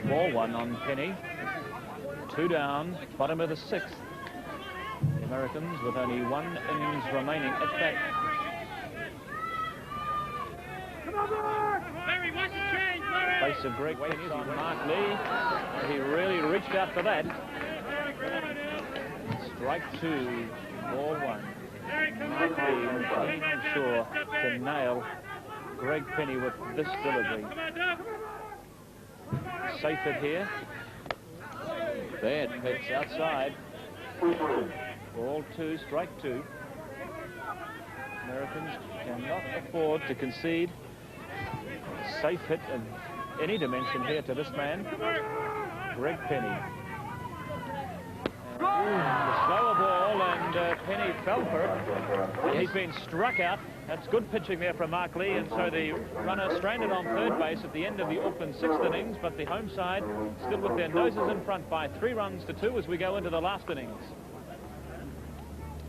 Ball one on Penny. 2 down, bottom of the 6th. The Americans with only 1 innings remaining at bat. Face of Greg Penny on Mark Lee. He really reached out for that. Strike 2, ball 1. Mark Lee clean and sure to nail Greg Penny with this delivery. Safe it here. Batt pitch outside. Ball 2, strike 2. Americans cannot afford to concede. Safe hit of any dimension here to this man, Greg Penny. The slower ball, and Penny fell for it. He's been struck out. That's good pitching there from Mark Lee, and so the runner stranded on third base at the end of the Auckland 6th innings, but the home side still with their noses in front by 3 runs to 2 as we go into the last innings.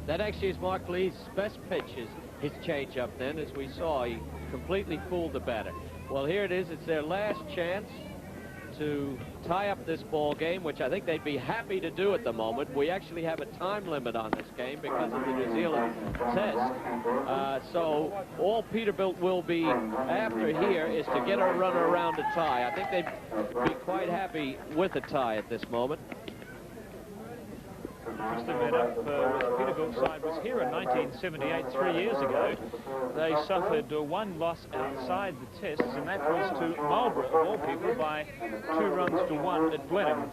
That actually is Mark Lee's best pitch, his change-up then. As we saw, he completely fooled the batter. Well, here it is. It's their last chance to tie up this ball game, which I think they'd be happy to do at the moment. We actually have a time limit on this game because of the New Zealand test. So all Peterbilt will be after here is to get a runner around a tie. I think they'd be quite happy with a tie at this moment. Interesting enough, the Peterbilt side was here in 1978, 3 years ago. They suffered 1 loss outside the tests, and that was to Marlborough, of all people, by 2 runs to 1 at Blenheim.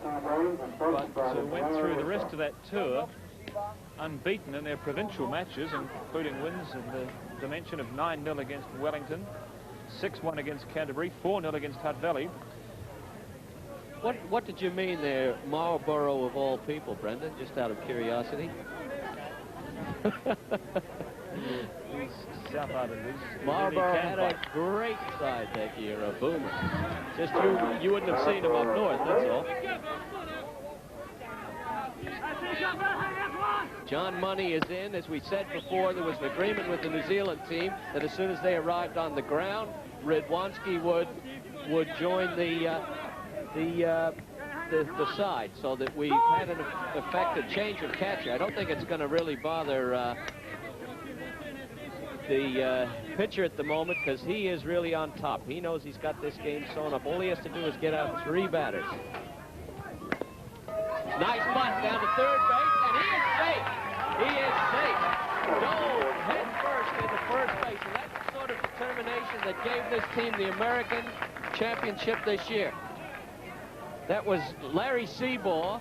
But went through the rest of that tour unbeaten in their provincial matches, including wins in the dimension of 9-0 against Wellington, 6-1 against Canterbury, 4-0 against Hutt Valley. What did you mean there, Marlborough of all people, Brendan, just out of curiosity? South Islanders. Marlborough had a great side that year, a boomer. Just you wouldn't have seen him up north, that's all. John Money is in. As we said before, there was an agreement with the New Zealand team that as soon as they arrived on the ground, Redwanski would join the side, so that we've had an effective change of catcher. I don't think it's going to really bother the pitcher at the moment, because he is really on top. He knows he's got this game sewn up. All he has to do is get out 3 batters. Nice bunt down to third base, and he is safe. He is safe. Dove head first into first base, and that's the sort of determination that gave this team the American championship this year. That was Larry Seabaugh,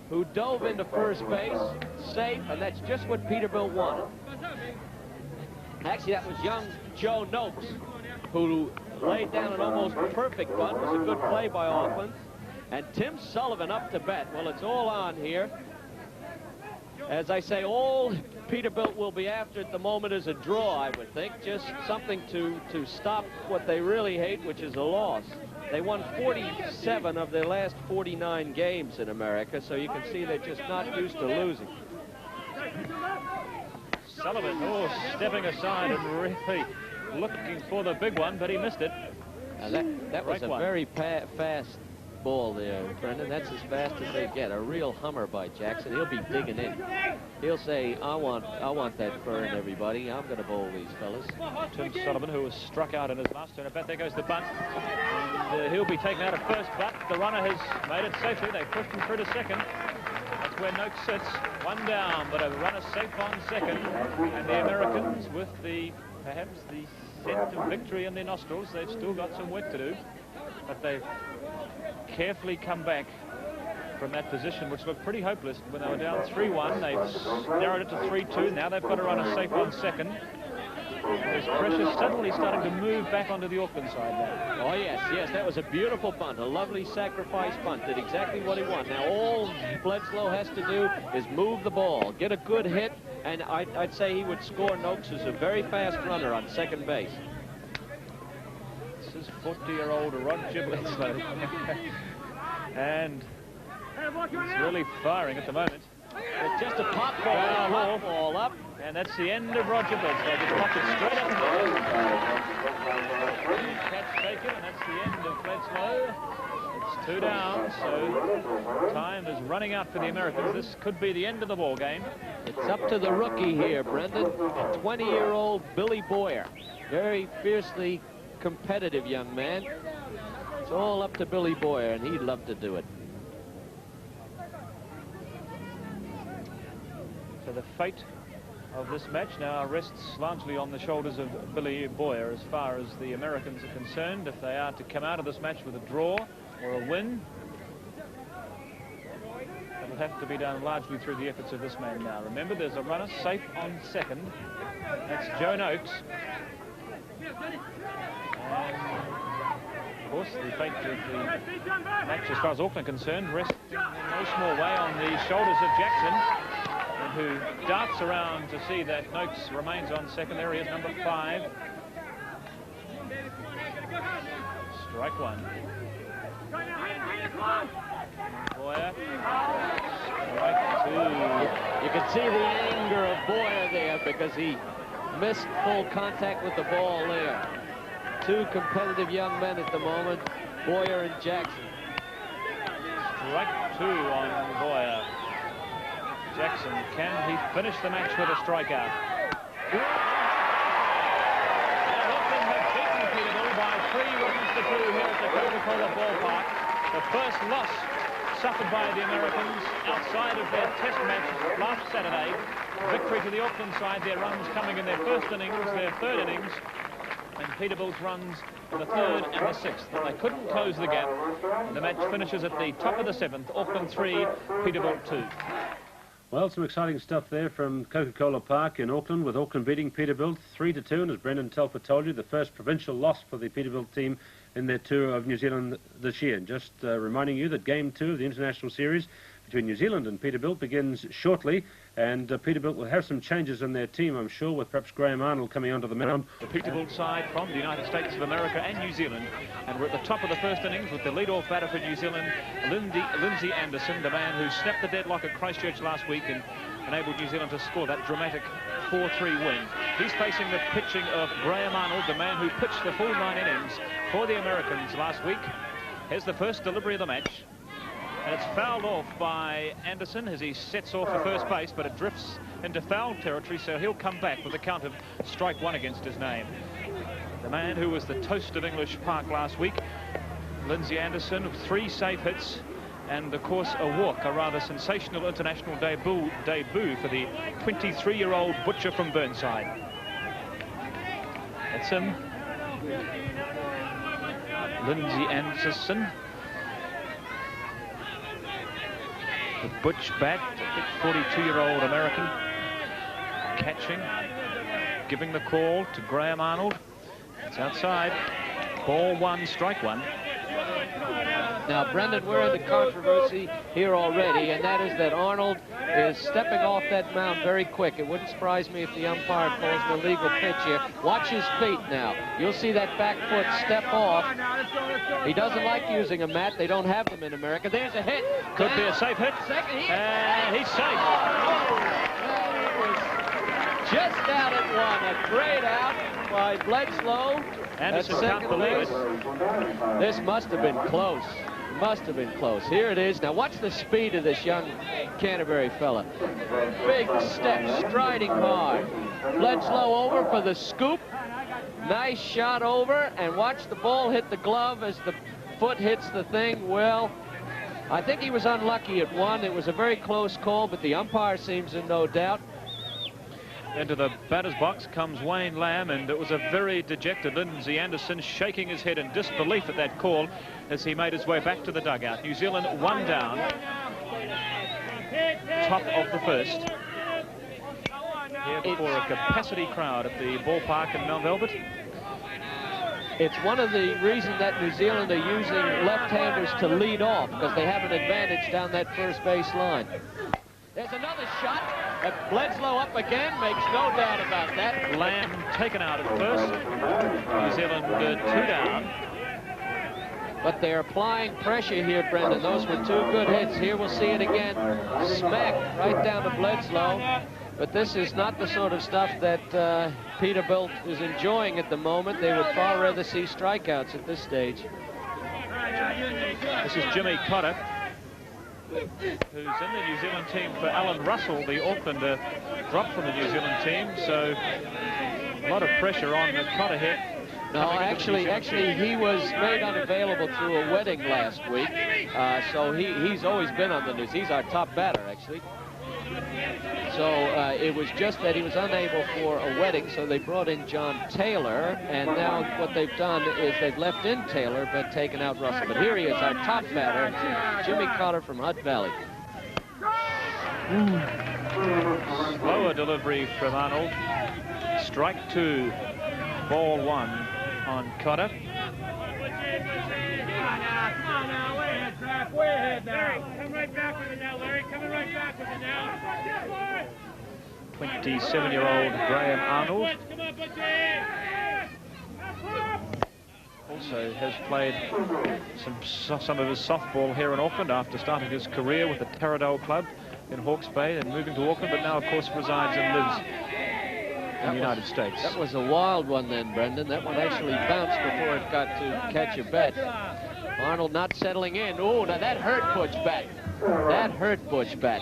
who dove into first base, safe, and that's just what Peterbilt wanted. Actually, that was young Joe Noakes, who laid down an almost perfect bunt. It was a good play by Auckland. And Tim Sullivan up to bat. Well, it's all on here. As I say, all Peterbilt will be after at the moment is a draw, I would think. Just something to stop what they really hate, which is a loss. They won 47 of their last 49 games in America, so you can see they're just not used to losing. Sullivan, stepping aside and really looking for the big one, but he missed it. That was a very fast ball there, Brendan. That's as fast as they get. A real hummer by Jackson. He'll be digging in. He'll say, I want that fern, everybody. I'm going to bowl these fellas. Tim Sullivan, who was struck out in his last turn at bat. There goes the bunt. And, he'll be taken out of first, but the runner has made it safely. They pushed him through to second. That's where Noakes sits. 1 down, but a runner safe on second. And the Americans, with perhaps the scent of victory in their nostrils, they've still got some work to do. But they've carefully come back from that position, which looked pretty hopeless when they were down 3-1. They've narrowed it to 3-2. Now they've got a runner safe on second. There's pressure suddenly starting to move back onto the Auckland side now. Oh, yes, that was a beautiful bunt, a lovely sacrifice bunt. Did exactly what he wanted. Now all Bledsoe has to do is move the ball, get a good hit, and I'd say he would score. Noakes is a very fast runner on second base. This is 40-year-old Roger Bledsoe. And he's really firing at the moment. It's just a pop ball up. And that's the end of Roger Bledsoe. Just popped it straight up. Catch taken, and that's the end of Bledsoe. It's 2 down, so time is running out for the Americans. This could be the end of the ball game. It's up to the rookie here, Brendan, 20-year-old Billy Boyer. Very fiercely competitive young man. It's all up to Billy Boyer, and he'd love to do it. So the fate of this match now rests largely on the shoulders of Billy Boyer as far as the Americans are concerned. If they are to come out of this match with a draw or a win, it'll have to be done largely through the efforts of this man now. Remember, there's a runner safe on second. That's Joan Oakes. And of course, the fate of the match as far as Auckland concerned rests in no small way on the shoulders of Jackson, who darts around to see that Noakes remains on second. There he is, number 5. Strike 1. Boyer. Strike 2. You can see the anger of Boyer there because he missed full contact with the ball there. 2 competitive young men at the moment, Boyer and Jackson. Strike 2 on Boyer. Jackson, can he finish the match with a strikeout? Auckland have beaten Peterbilt by 3 runs to 2 here at the Coca-Cola ballpark. The first loss suffered by the Americans outside of their test match last Saturday. Victory to the Auckland side, their runs coming in their first innings, their third innings, and Peterbilt's runs in the third and the sixth. They couldn't close the gap. And the match finishes at the top of the 7th, Auckland 3, Peterbilt 2. Well, some exciting stuff there from Coca-Cola Park in Auckland, with Auckland beating Peterbilt 3-2, and as Brendan Telfer told you, the first provincial loss for the Peterbilt team in their tour of New Zealand this year. Just reminding you that Game 2 of the International Series between New Zealand and Peterbilt begins shortly, and Peterbilt will have some changes in their team, I'm sure, with perhaps Graham Arnold coming onto the mound. The Peterbilt side from the United States of America and New Zealand, and we're at the top of the first innings with the lead-off batter for New Zealand, Lindsay Anderson, the man who snapped the deadlock at Christchurch last week and enabled New Zealand to score that dramatic 4-3 win. He's facing the pitching of Graham Arnold, the man who pitched the full 9 innings for the Americans last week. Here's the first delivery of the match. And it's fouled off by Anderson as he sets off for first base, but it drifts into foul territory, so he'll come back with a count of strike 1 against his name. The man who was the toast of English Park last week, Lindsay Anderson, with 3 safe hits, and of course a walk, a rather sensational international debut for the 23-year-old butcher from Burnside. That's him, Lindsay Anderson. The Butch Batt, the 42-year-old American, catching, giving the call to Graham Arnold. It's outside. Ball 1, strike 1. Now, Brendan, we're in the controversy here already, and that is that Arnold is stepping off that mound very quick. It wouldn't surprise me if the umpire calls an illegal pitch here. Watch his feet now. You'll see that back foot step off. He doesn't like using a mat. They don't have them in America. There's a hit. Could be a safe hit. And he's safe. Just out at 1. A great out by Bledsoe. Anderson can't believe it. This must have been close. Must have been close. Here it is. Now watch the speed of this young Canterbury fella. Big step, striding hard. Bledsoe over for the scoop. Nice shot over, and watch the ball hit the glove as the foot hits the thing. Well, I think he was unlucky at 1. It was a very close call, but the umpire seems in no doubt. Into the batter's box comes Wayne Lamb, and it was a very dejected Lindsay Anderson shaking his head in disbelief at that call as he made his way back to the dugout. New Zealand 1 down. Top of the first. Here before a capacity crowd at the ballpark in Mount Albert. It's one of the reasons that New Zealand are using left-handers to lead off, because they have an advantage down that first base line. There's another shot. Bledsoe up again, makes no doubt about that. Lamb taken out at first. New Zealand 2 down. But they're applying pressure here, Brendan. Those were 2 good hits. Here we'll see it again. Smack right down to Bledsoe. But this is not the sort of stuff that Peterbilt is enjoying at the moment. They would far rather see strikeouts at this stage. This is Jimmy Cotter, who's in the New Zealand team for Alan Russell, the Aucklander, dropped from the New Zealand team. So a lot of pressure on Cotter here. No, actually, he was made unavailable through a wedding last week. So he's always been on the news. He's our top batter, actually. So it was just that he was unable for a wedding, so they brought in John Taylor, and now what they've done is they've left in Taylor but taken out Russell. But here he is, our top batter, Jimmy Cotter from Hutt Valley. Slower delivery from Arnold. Strike 2, ball 1 on Cotter. Come right back with it now, Larry. Coming right back with it now. 27-year-old Graham Arnold also has played some of his softball here in Auckland after starting his career with the Taradale Club in Hawke's Bay and moving to Auckland, but now of course resides and lives in the United States. That was a wild one then, Brendan. That one actually bounced before it got to catch a bat. Arnold not settling in. Oh, now that hurt Butch Batt. That hurt Butch Batt.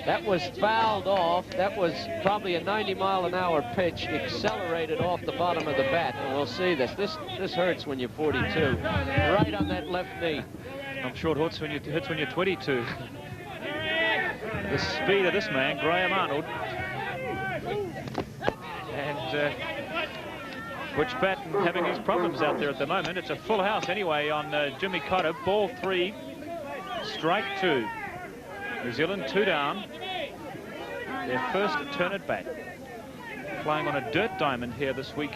That was fouled off. That was probably a 90-mile-an-hour pitch accelerated off the bottom of the bat. And we'll see this. This hurts when you're 42. Right on that left knee. I'm sure it hurts when you're 22. The speed of this man, Graham Arnold. And Butch Batt having his problems out there at the moment. It's a full house anyway on Jimmy Cotter. Ball 3, strike 2. New Zealand 2 down. Their first turn at bat. Playing on a dirt diamond here this week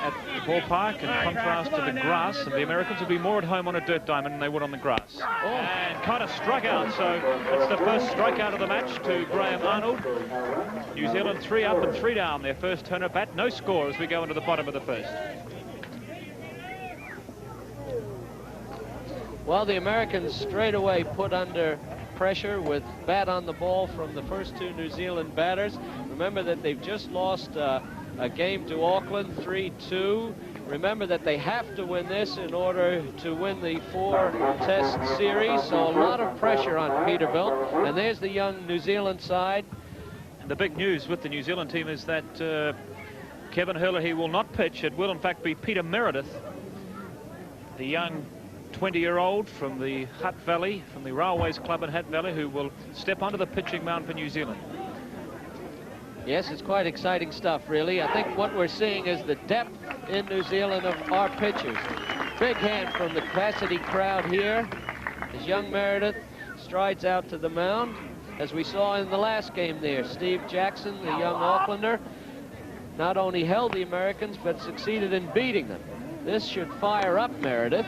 at the ballpark, in contrast to the grass. And the Americans will be more at home on a dirt diamond than they would on the grass. Oh. And Cotter struck out, so it's the first strikeout of the match to Graham Arnold. New Zealand 3 up and 3 down, their first turn at bat. No score as we go into the bottom of the first. Well, the Americans straight away put under pressure with Batt on the ball from the first 2 New Zealand batters. Remember that they've just lost a game to Auckland, 3-2. Remember that they have to win this in order to win the 4-test series. So a lot of pressure on Peterbilt. And there's the young New Zealand side. The big news with the New Zealand team is that Kevin Herlihy will not pitch. It will in fact be Peter Meredith, the young 20-year-old from the Hutt Valley, from the Railways Club in Hutt Valley, who will step onto the pitching mound for New Zealand. Yes, it's quite exciting stuff, really. I think what we're seeing is the depth in New Zealand of our pitchers. Big hand from the capacity crowd here as young Meredith strides out to the mound. As we saw in the last game there, Steve Jackson, the young Aucklander, not only held the Americans, but succeeded in beating them. This should fire up Meredith.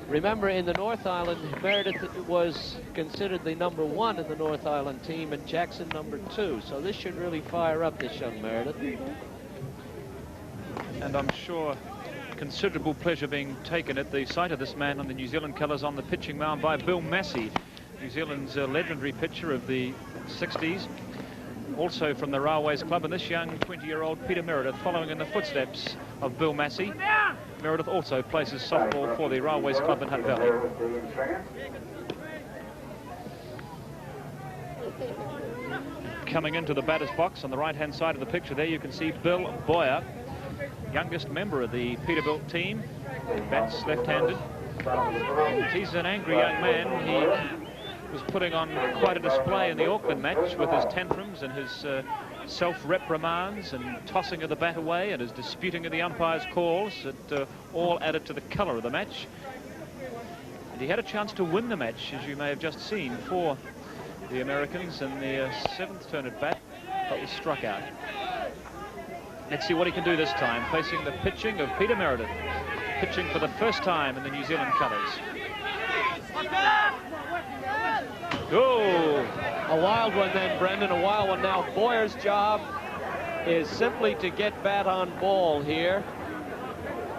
Remember, in the North Island, Meredith was considered the #1 in the North Island team, and Jackson #2. So this should really fire up this young Meredith. And I'm sure considerable pleasure being taken at the sight of this man on the New Zealand colours on the pitching mound by Bill Massey, New Zealand's legendary pitcher of the 60s, also from the Railways Club, and this young 20-year-old Peter Meredith following in the footsteps of Bill Massey. Meredith also plays his softball for the Railways Club in Hutt Valley. Coming into the batter's box on the right-hand side of the picture there, you can see Bill Boyer, youngest member of the Peterbilt team, bats left-handed. He's an angry young man. He was putting on quite a display in the Auckland match with his tantrums and his self-reprimands and tossing of the bat away and his disputing of the umpire's calls. It all added to the colour of the match. And he had a chance to win the match, as you may have just seen, for the Americans in their 7th turn at bat, but was struck out. Let's see what he can do this time, facing the pitching of Peter Meredith, pitching for the first time in the New Zealand colours. Oh! A wild one then, Brendan, a wild one. Now Boyer's job is simply to get Batt on ball here.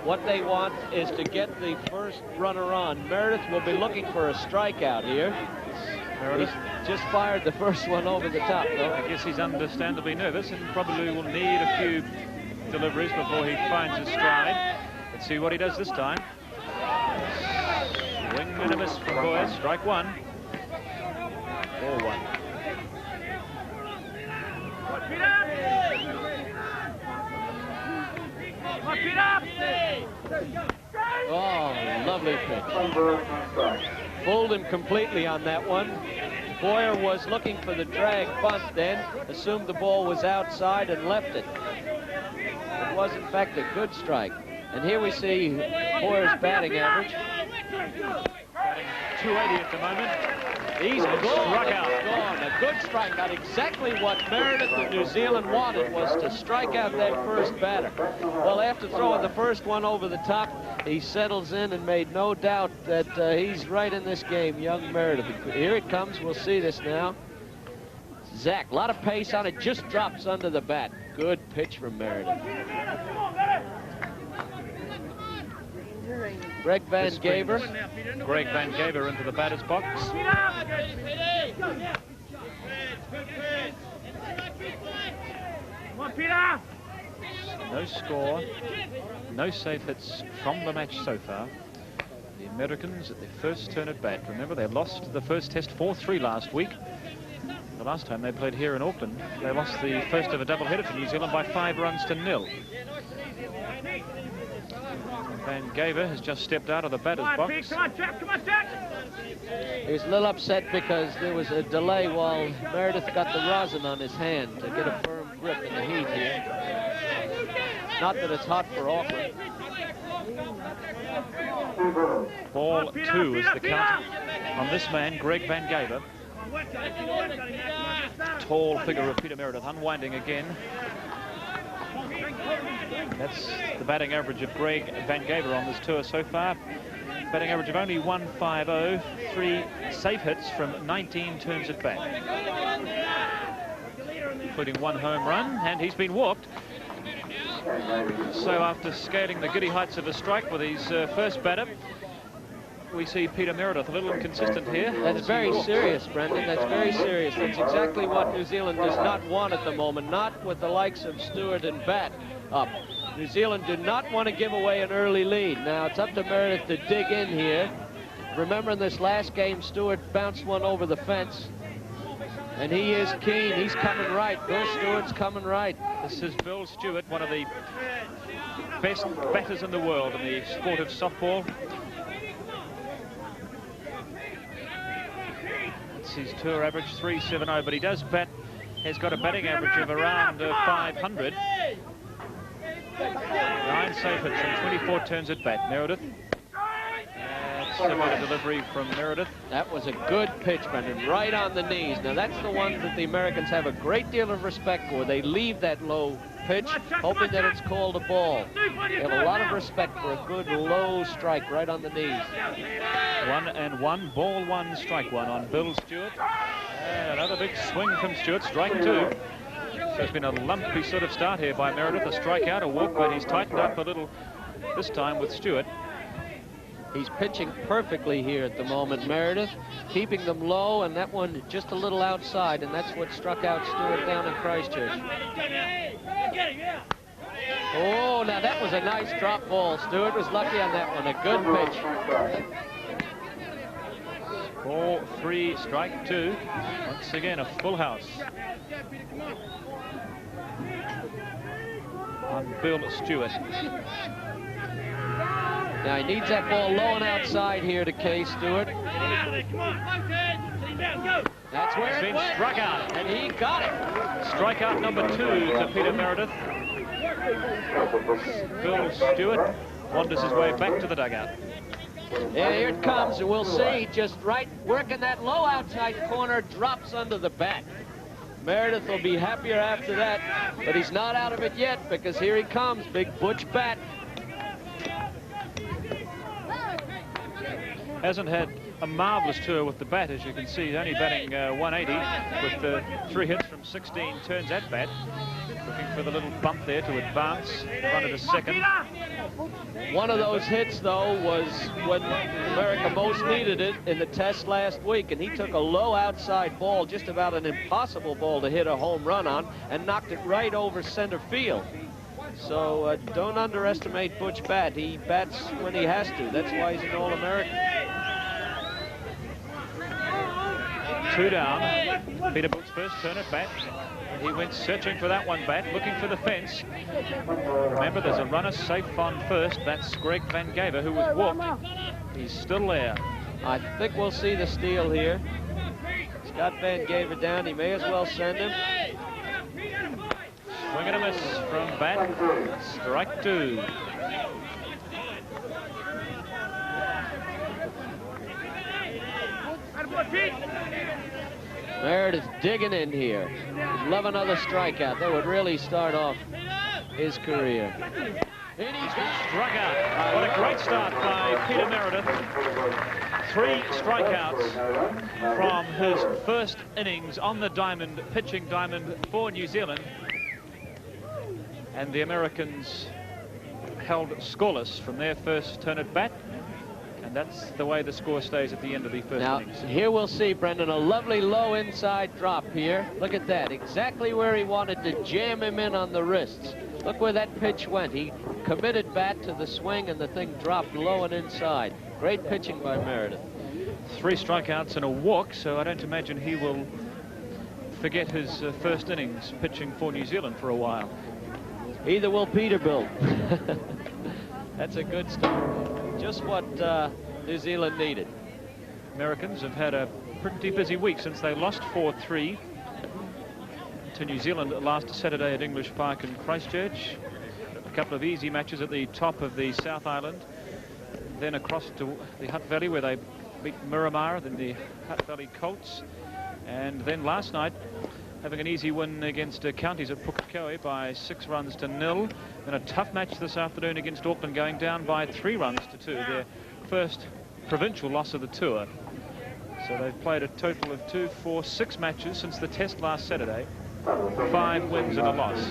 what they want is to get the first runner on. Meredith will be looking for a strikeout here. Meredith He's just fired the first one over the top, though. I guess he's understandably nervous and probably will need a few deliveries before he finds his stride. Let's see what he does this time. Swing and a miss from Boyer. Strike one. 4-1. Oh, lovely pitch. Fooled him completely on that one. Boyer was looking for the drag bunt then, assumed the ball was outside and left it. It was, in fact, a good strike. And here we see Boyer's batting average. Batting 280 at the moment. He's Struck out. gone. A good strike. Not exactly what Meredith of New Zealand wanted, was to strike out that first batter. Well, after throwing the first one over the top, he settles in and made no doubt that he's right in this game, young Meredith. Here it comes. We'll see this now. Zach, a lot of pace on it. Just drops under the bat. Good pitch from Meredith. Greg Van Gaver. Greg Van Gaver into the batter's box. Come on, Peter! No score, no safe hits from the match so far. The Americans at their first turn at bat. Remember, they lost the first test 4-3 last week. The last time they played here in Auckland, they lost the first of a doubleheader for New Zealand by 5-0. Van Gaver has just stepped out of the batter's box. Come on, Jack! Come on, Jack! He was a little upset because there was a delay while Meredith got the rosin on his hand to get a firm grip in the heat here. Not that it's hot for Auckland. Ball 2 is the count on this man, Greg Van Gaver. Tall figure of Peter Meredith, unwinding again. That's the batting average of Greg Van Gaver on this tour so far. Batting average of only 150, 3 safe hits from 19 turns at bat, including 1 home run, and he's been walked. So after scaling the giddy heights of a strike with his first batter, we see Peter Meredith a little inconsistent here. That's very serious, Brendan. That's very serious. That's exactly what New Zealand does not want at the moment, not with the likes of Stewart and Batt up. New Zealand do not want to give away an early lead. Now it's up to Meredith to dig in here. Remember, in this last game, Stewart bounced one over the fence. And he is keen. He's coming right. Bill Stewart's coming right. This is Bill Stewart, one of the best batters in the world in the sport of softball. It's his tour average, 370, but he does bat, has got a batting average of around 500. 9 safe hits and 24 turns at bat. Meredith. Similar delivery from Meredith. That was a good pitch, Brendan, right on the knees. Now that's the one that the Americans have a great deal of respect for. They leave that low pitch, hoping that it's called a ball. They have a lot of respect for a good low strike right on the knees. 1-1, ball 1, strike 1 on Bill Stewart. And another big swing from Stewart, strike 2. So it's been a lumpy sort of start here by Meredith. A strikeout, a walk, but he's tightened up a little this time with Stewart. He's pitching perfectly here at the moment, Meredith, keeping them low, and that one just a little outside, and that's what struck out Stewart down in Christchurch. Oh, now that was a nice drop ball. Stewart was lucky on that one. A good pitch. Ball 3, strike 2. Once again, a full house on Bill Stewart. Now he needs that ball low and outside here to Kay Stewart. That's where He's it been went. struck out. And he got it. Strikeout number 2 to Peter Meredith. Bill Stewart wanders his way back to the dugout. Yeah, here it comes, and we'll see. Just right, working that low outside corner, drops under the bat. Meredith will be happier after that, but he's not out of it yet, because here he comes, big Butch Batt. Hasn't had a marvellous tour with the bat. As you can see, he's only batting 180 with 3 hits from 16 turns at bat. Looking for the little bump there to advance, run at a second. One of those hits, though, was when America most needed it in the test last week, and he took a low outside ball, just about an impossible ball to hit a home run on, and knocked it right over center field. So don't underestimate Butch Batt. He bats when he has to. That's why he's an All-American. 2 down. Peterbilt's first turn at bat. He went searching for that one, Batt, looking for the fence. Remember, there's a runner safe on first. That's Greg Van Gaver, who was walked. He's still there. I think we'll see the steal here. Scott Van Gaver down. He may as well send him. Swing and a miss from Batt. Strike 2. Meredith digging in here. He'd love another strikeout. That would really start off his career. And he's struck out. What a great start by Peter Meredith. 3 strikeouts from his first innings on the diamond, pitching diamond for New Zealand. And the Americans held scoreless from their first turn at bat. And that's the way the score stays at the end of the first innings. Here we'll see, Brendan, a lovely low inside drop here. Look at that, exactly where he wanted to jam him in on the wrists. Look where that pitch went. He committed Batt to the swing, and the thing dropped low and inside. Great pitching by Meredith. 3 strikeouts and a walk, so I don't imagine he will forget his first innings pitching for New Zealand for a while. Either will Peterbilt. That's a good start. Just what New Zealand needed. Americans have had a pretty busy week since they lost 4-3 to New Zealand last Saturday at English Park in Christchurch. A couple of easy matches at the top of the South Island, then across to the Hutt Valley where they beat Miramar, then the Hutt Valley Colts, and then last night having an easy win against Counties at Pukekohe by 6-0. Then a tough match this afternoon against Auckland, going down by 3-2, their first provincial loss of the tour. So they've played a total of 2, 4, 6 matches since the test last Saturday. 5 wins and a loss.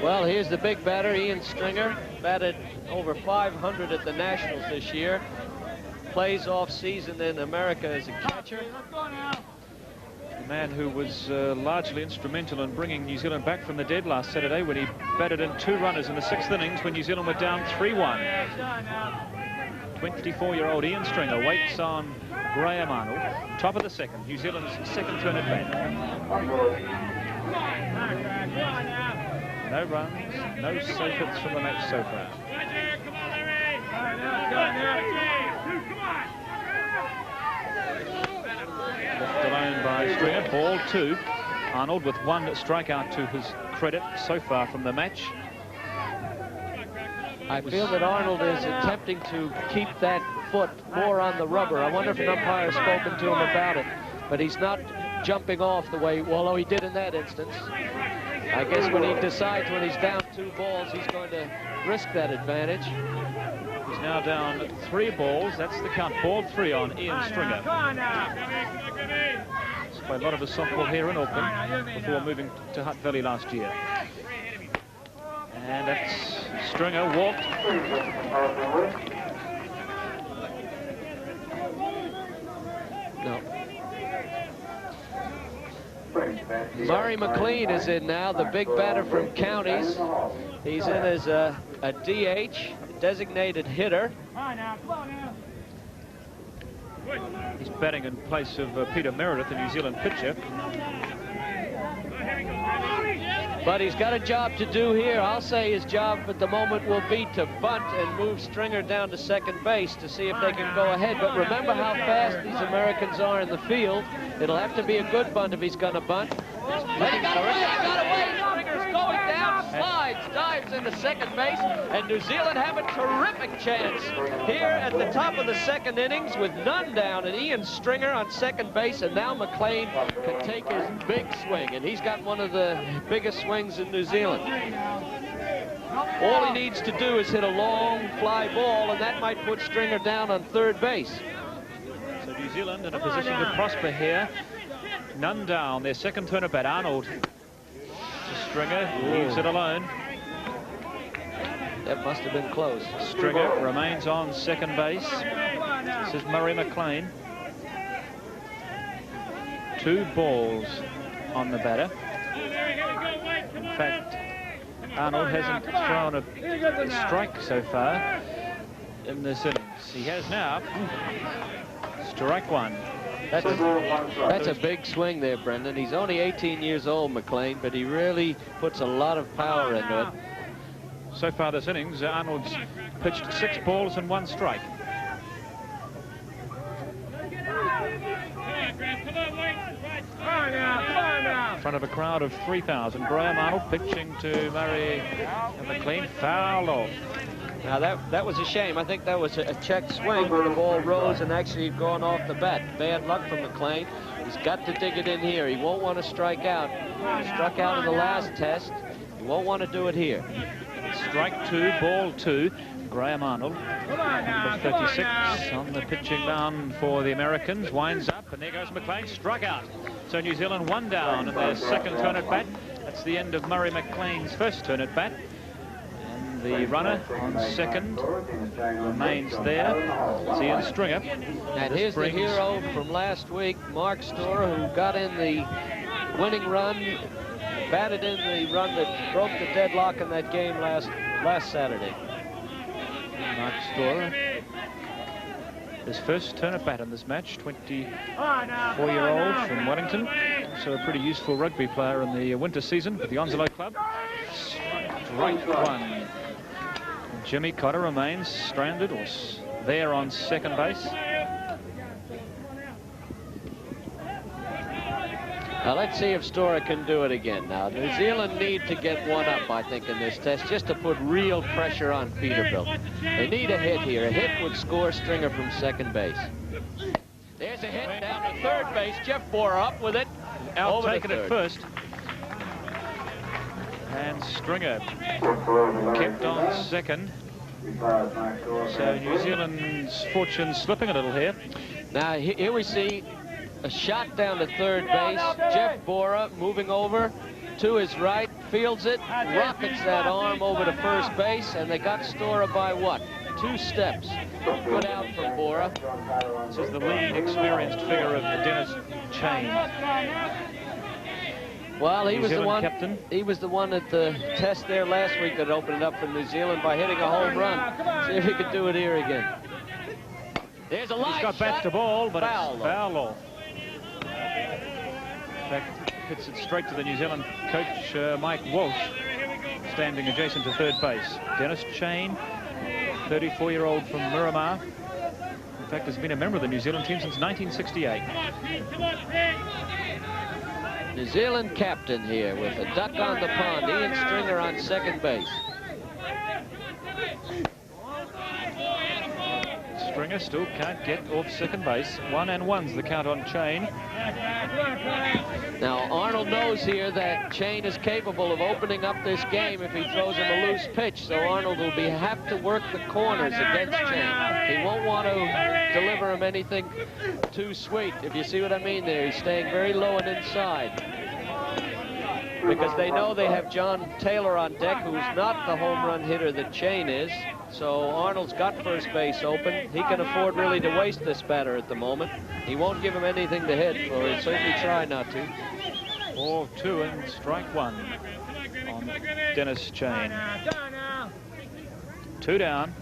Well, here's the big batter, Ian Stringer, batted over 500 at the Nationals this year. Plays off season in America as a catcher. The man who was largely instrumental in bringing New Zealand back from the dead last Saturday when he batted in 2 runners in the 6th innings when New Zealand were down 3-1. 24-year-old Ian Stringer waits on Graham Arnold, top of the 2nd, New Zealand's 2nd turn at bat. No runs, no safe hits from the match so far. Left alone by Stringer, ball 2. Arnold with 1 strikeout to his credit so far from the match. I feel that Arnold is attempting to keep that foot more on the rubber. I wonder if an umpire has spoken to him about it, but he's not jumping off the way, although he did in that instance. I guess when he decides when he's down 2 balls, he's going to risk that advantage. He's now down 3 balls. That's the count. Ball 3 on Ian Stringer. He's played a lot of his softball here in Auckland before moving to Hutt Valley last year. And that's Stringer walked. No. Murray McLean is in now, the big batter from Counties. He's in as a DH, designated hitter. He's batting in place of Peter Meredith, the New Zealand pitcher. But he's got a job to do here. I'll say his job at the moment will be to bunt and move Stringer down to 2nd base to see if they can go ahead. But remember how fast these Americans are in the field. It'll have to be a good bunt if he's going to bunt. He got away. Stringer's going down, slides, dives into 2nd base, and New Zealand have a terrific chance here at the top of the 2nd innings with none down, and Ian Stringer on 2nd base, and now McLean can take his big swing, and he's got one of the biggest swings in New Zealand. All he needs to do is hit a long fly ball, and that might put Stringer down on third base. So New Zealand in a position to prosper here. None down. Their second turn at bat. Arnold to Stringer. Leaves it alone. That must have been close. Stringer remains on second base. This is Murray McLean. 2 balls on the batter. In fact, Arnold hasn't thrown a strike so far in this innings. He has now. Strike 1. That's a big swing there, Brendan. He's only 18 years old, McLean, but he really puts a lot of power into it. So far this innings, Arnold's pitched 6 balls and 1 strike. In front of a crowd of 3,000. Graham Arnold pitching to Murray McLean. Foul off. Now that was a shame. I think that was a checked swing where the ball rose and actually had gone off the bat. Bad luck for McLean. He's got to dig it in here. He won't want to strike out. He struck out in the last test. He won't want to do it here. Strike 2, ball 2. Graham Arnold, number 36, on the pitching mound for the Americans. Winds up, and there goes McLean. Struck out. So New Zealand 1 down in their second turn at bat. That's the end of Murray McLean's first turn at bat. And the runner on second remains there. It's Ian Stringer. And here's the hero from last week, Mark Storer, who got in the winning run, batted in the run that broke the deadlock in that game last Saturday. Mark Storer, his first turn at bat in this match, 24-year-old from Wellington. So a pretty useful rugby player in the winter season with the Onslow club. Strike 1. Jimmy Cotter remains stranded or there on second base. Now let's see if Storer can do it again. Now New Zealand need to get one up, I think, in this test, just to put real pressure on Peterbilt. They need a hit here. A hit would score Stringer from second base. There's a hit down to third base. Jeff Borer up with it. Out taken at first. And Stringer kept on second. So New Zealand's fortune slipping a little here. Now here we see a shot down to third base. Jeff Borer moving over to his right, fields it, rockets that arm over to first base, and they got Storer by what? 2 steps. Good out from Borer. This is the lead experienced figure of Dennis Chain. Well, he New was the Zealand one. captain. He was the one at the test there last week that opened it up for New Zealand by hitting a home run. See if he could do it here again. There's a line. He's got bat to ball, but foul it's foul off. In fact, hits it straight to the New Zealand coach, Mike Walsh, standing adjacent to third base. Dennis Chain, 34-year-old from Miramar. In fact, has been a member of the New Zealand team since 1968. New Zealand captain here with a duck on the pond. Ian Stringer on second base. Stringer still can't get off second base. 1-1's the count on Chain. Now Arnold knows here that Chain is capable of opening up this game if he throws him a loose pitch. So Arnold will have to work the corners against Chain. He won't want to deliver him anything too sweet, if you see what I mean there. He's staying very low and inside. Because they know they have John Taylor on deck, who's not the home run hitter that Chain is. So Arnold's got first base open. He can afford really to waste this batter at the moment. He won't give him anything to hit, or he'll certainly try not to. 4-2 and strike 1 on Dennis Chain. 2 down.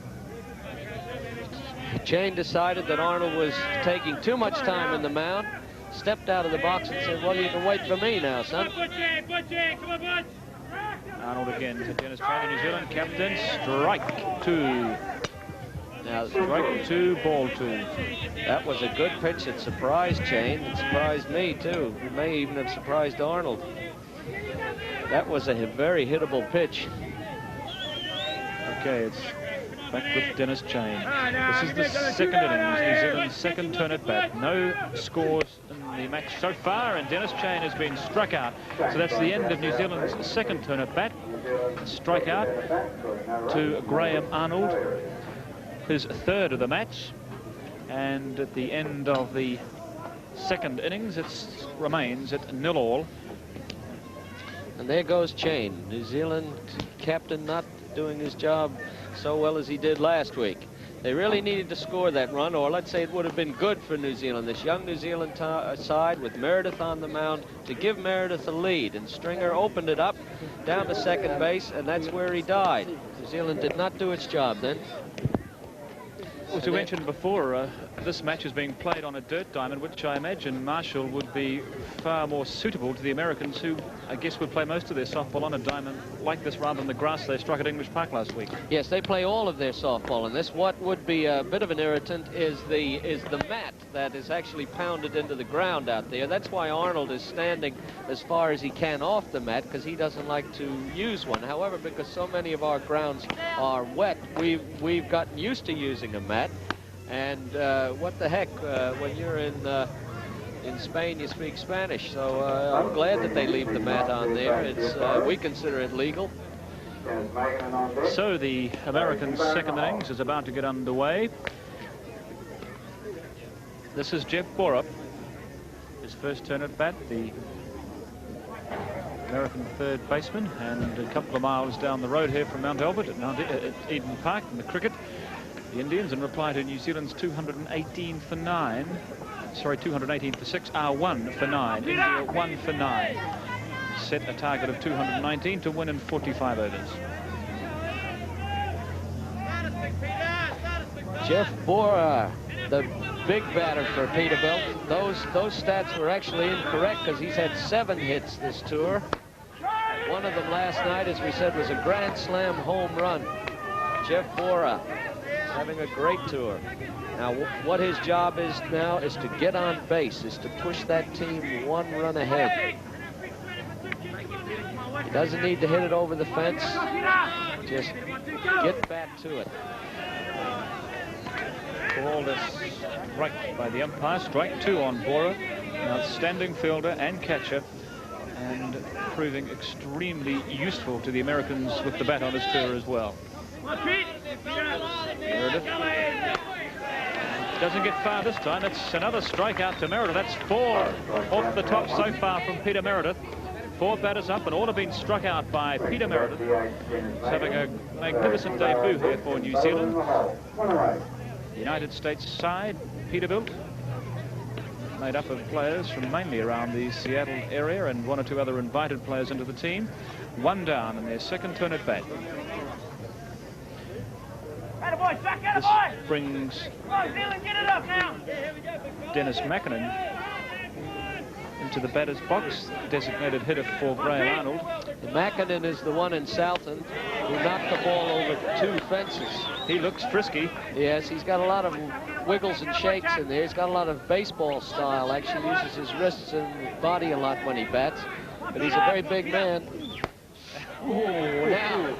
Chain decided that Arnold was taking too much time in the mound, stepped out of the box and said, well, you can wait for me now, son. Arnold again to Dennis Chain, the New Zealand captain. Strike 2. Now, strike 2, ball 2. That was a good pitch. It surprised Chain. It surprised me, too. It may even have surprised Arnold. That was a very hittable pitch. Okay, it's back with Dennis Chain. This is the second innings, New Zealand's second turn at bat. No scores in the match so far, and Dennis Chain has been struck out. So that's the end of New Zealand's second turn at bat. strikeout to Graham Arnold, his third of the match. And at the end of the second innings, it remains at 0-all. And there goes Chain. New Zealand captain not doing his job so well as he did last week. They really needed to score that run, or let's say it would have been good for New Zealand, this young New Zealand side with Meredith on the mound, to give Meredith a lead. And Stringer opened it up down to second base, and that's where he died. New Zealand did not do its job then. As we mentioned before, this match is being played on a dirt diamond, which I imagine, Marshall, would be far more suitable to the Americans, who I guess would play most of their softball on a diamond like this rather than the grass they struck at English Park last week. Yes, they play all of their softball in this. What would be a bit of an irritant is the mat that is actually pounded into the ground out there. That's why Arnold is standing as far as he can off the mat, because he doesn't like to use one. However, because so many of our grounds are wet, we've gotten used to using a mat. And what the heck, when you're in Spain, you speak Spanish. So I'm glad that they leave the mat on there. It's we consider it legal. So the Americans' second innings is about to get underway. This is Jeff Borup, his first turn at bat, the American third baseman, and a couple of miles down the road here from Mount Albert at Eden Park in the cricket. The Indians, in reply to New Zealand's 218 for 9, sorry, 218 for 6, are 1 for 9. India 1 for 9. Set a target of 219 to win in 45 overs. Jeff Borup, the big batter for Peterbilt. Those stats were actually incorrect, because he's had 7 hits this tour. One of them last night, as we said, was a Grand Slam home run. Jeff Borup having a great tour. Now, what his job is now is to get on base, is to push that team 1 run ahead. He doesn't need to hit it over the fence. Just get back to it. Called a strike by the umpire. Strike 2 on Borup. An outstanding fielder and catcher, and proving extremely useful to the Americans with the bat on his tour as well. Meredith doesn't get far this time. It's another strikeout to Meredith. That's 4 off the top so far from Peter Meredith. 4 batters up, and all have been struck out by Peter Meredith. He's having a magnificent debut here for New Zealand. The United States side, Peterbilt, made up of players from mainly around the Seattle area and 1 or 2 other invited players into the team. 1 down in their second turn at bat. This brings Dennis Mackinnon into the batter's box, designated hitter for Graham Arnold. The Mackinnon is the one in Southend who knocked the ball over 2 fences. He looks frisky. Yes, he's got a lot of wiggles and shakes in there. He's got a lot of baseball style. Actually uses his wrists and body a lot when he bats. But he's a very big man. Ooh, now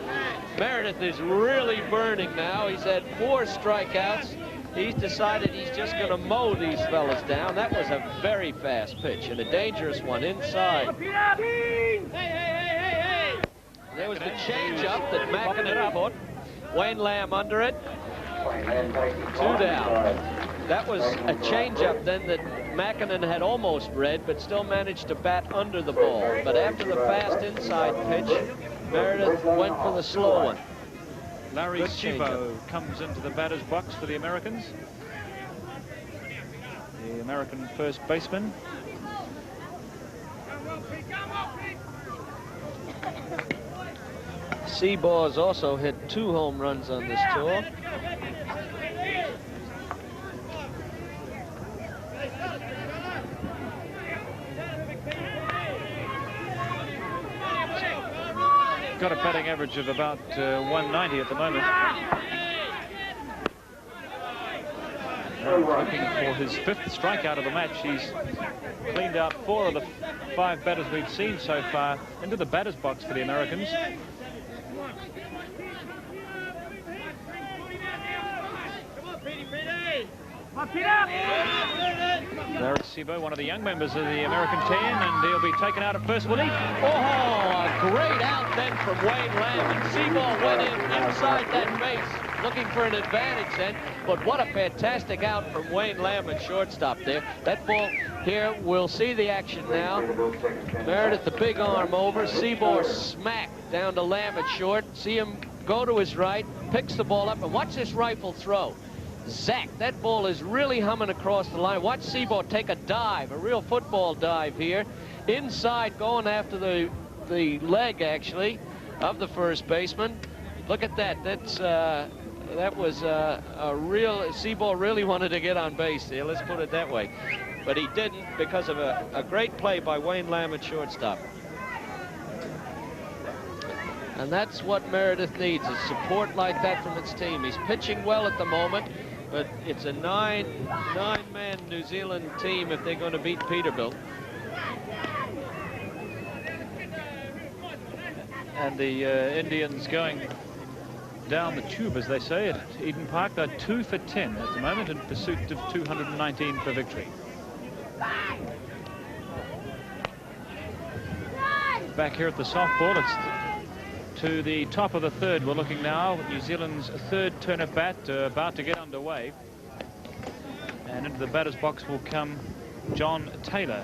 Meredith is really burning now. He's had 4 strikeouts. He's decided he's just going to mow these fellas down. That was a very fast pitch and a dangerous one inside. There was the change-up that Mackinnon put. Wayne Lamb under it. 2 down. That was a change-up then that Mackinnon had almost read, but still managed to bat under the ball. But after the fast inside pitch, Meredith went for the slow one. Larry Sibo comes into the batter's box for the Americans. The American first baseman. Seabaugh has also hit 2 home runs on this tour. Got a batting average of about 190 at the moment. Looking for his 5th strikeout of the match. He's cleaned out 4 of the 5 batters we've seen so far into the batter's box for the Americans. Meredith Sibo, one of the young members of the American team, and he'll be taken out at first, will he? Oh, a great out then from Wayne Lamb. And Seaball went in inside that base looking for an advantage then. But what a fantastic out from Wayne Lamb at shortstop there. That ball here, we'll see the action now. Meredith, the big arm over. Seaball smacked down to Lamb at short. See him go to his right, picks the ball up, and watch this rifle throw. Zach, that ball is really humming across the line. Watch Seaball take a dive, a real football dive here. Inside, going after the leg, actually, of the first baseman. Look at that. That was a real... Seaball really wanted to get on base there, let's put it that way. But he didn't because of a great play by Wayne Lamb at shortstop. And that's what Meredith needs, is support like that from its team. He's pitching well at the moment, but it's a nine-man New Zealand team if they're going to beat Peterbilt. And the Indians going down the tube, as they say, at Eden Park. They're 2 for 10 at the moment in pursuit of 219 for victory. Back here at the softball, it's to the top of the third. We're looking now at New Zealand's third turn of bat, about to get underway. And into the batter's box will come John Taylor.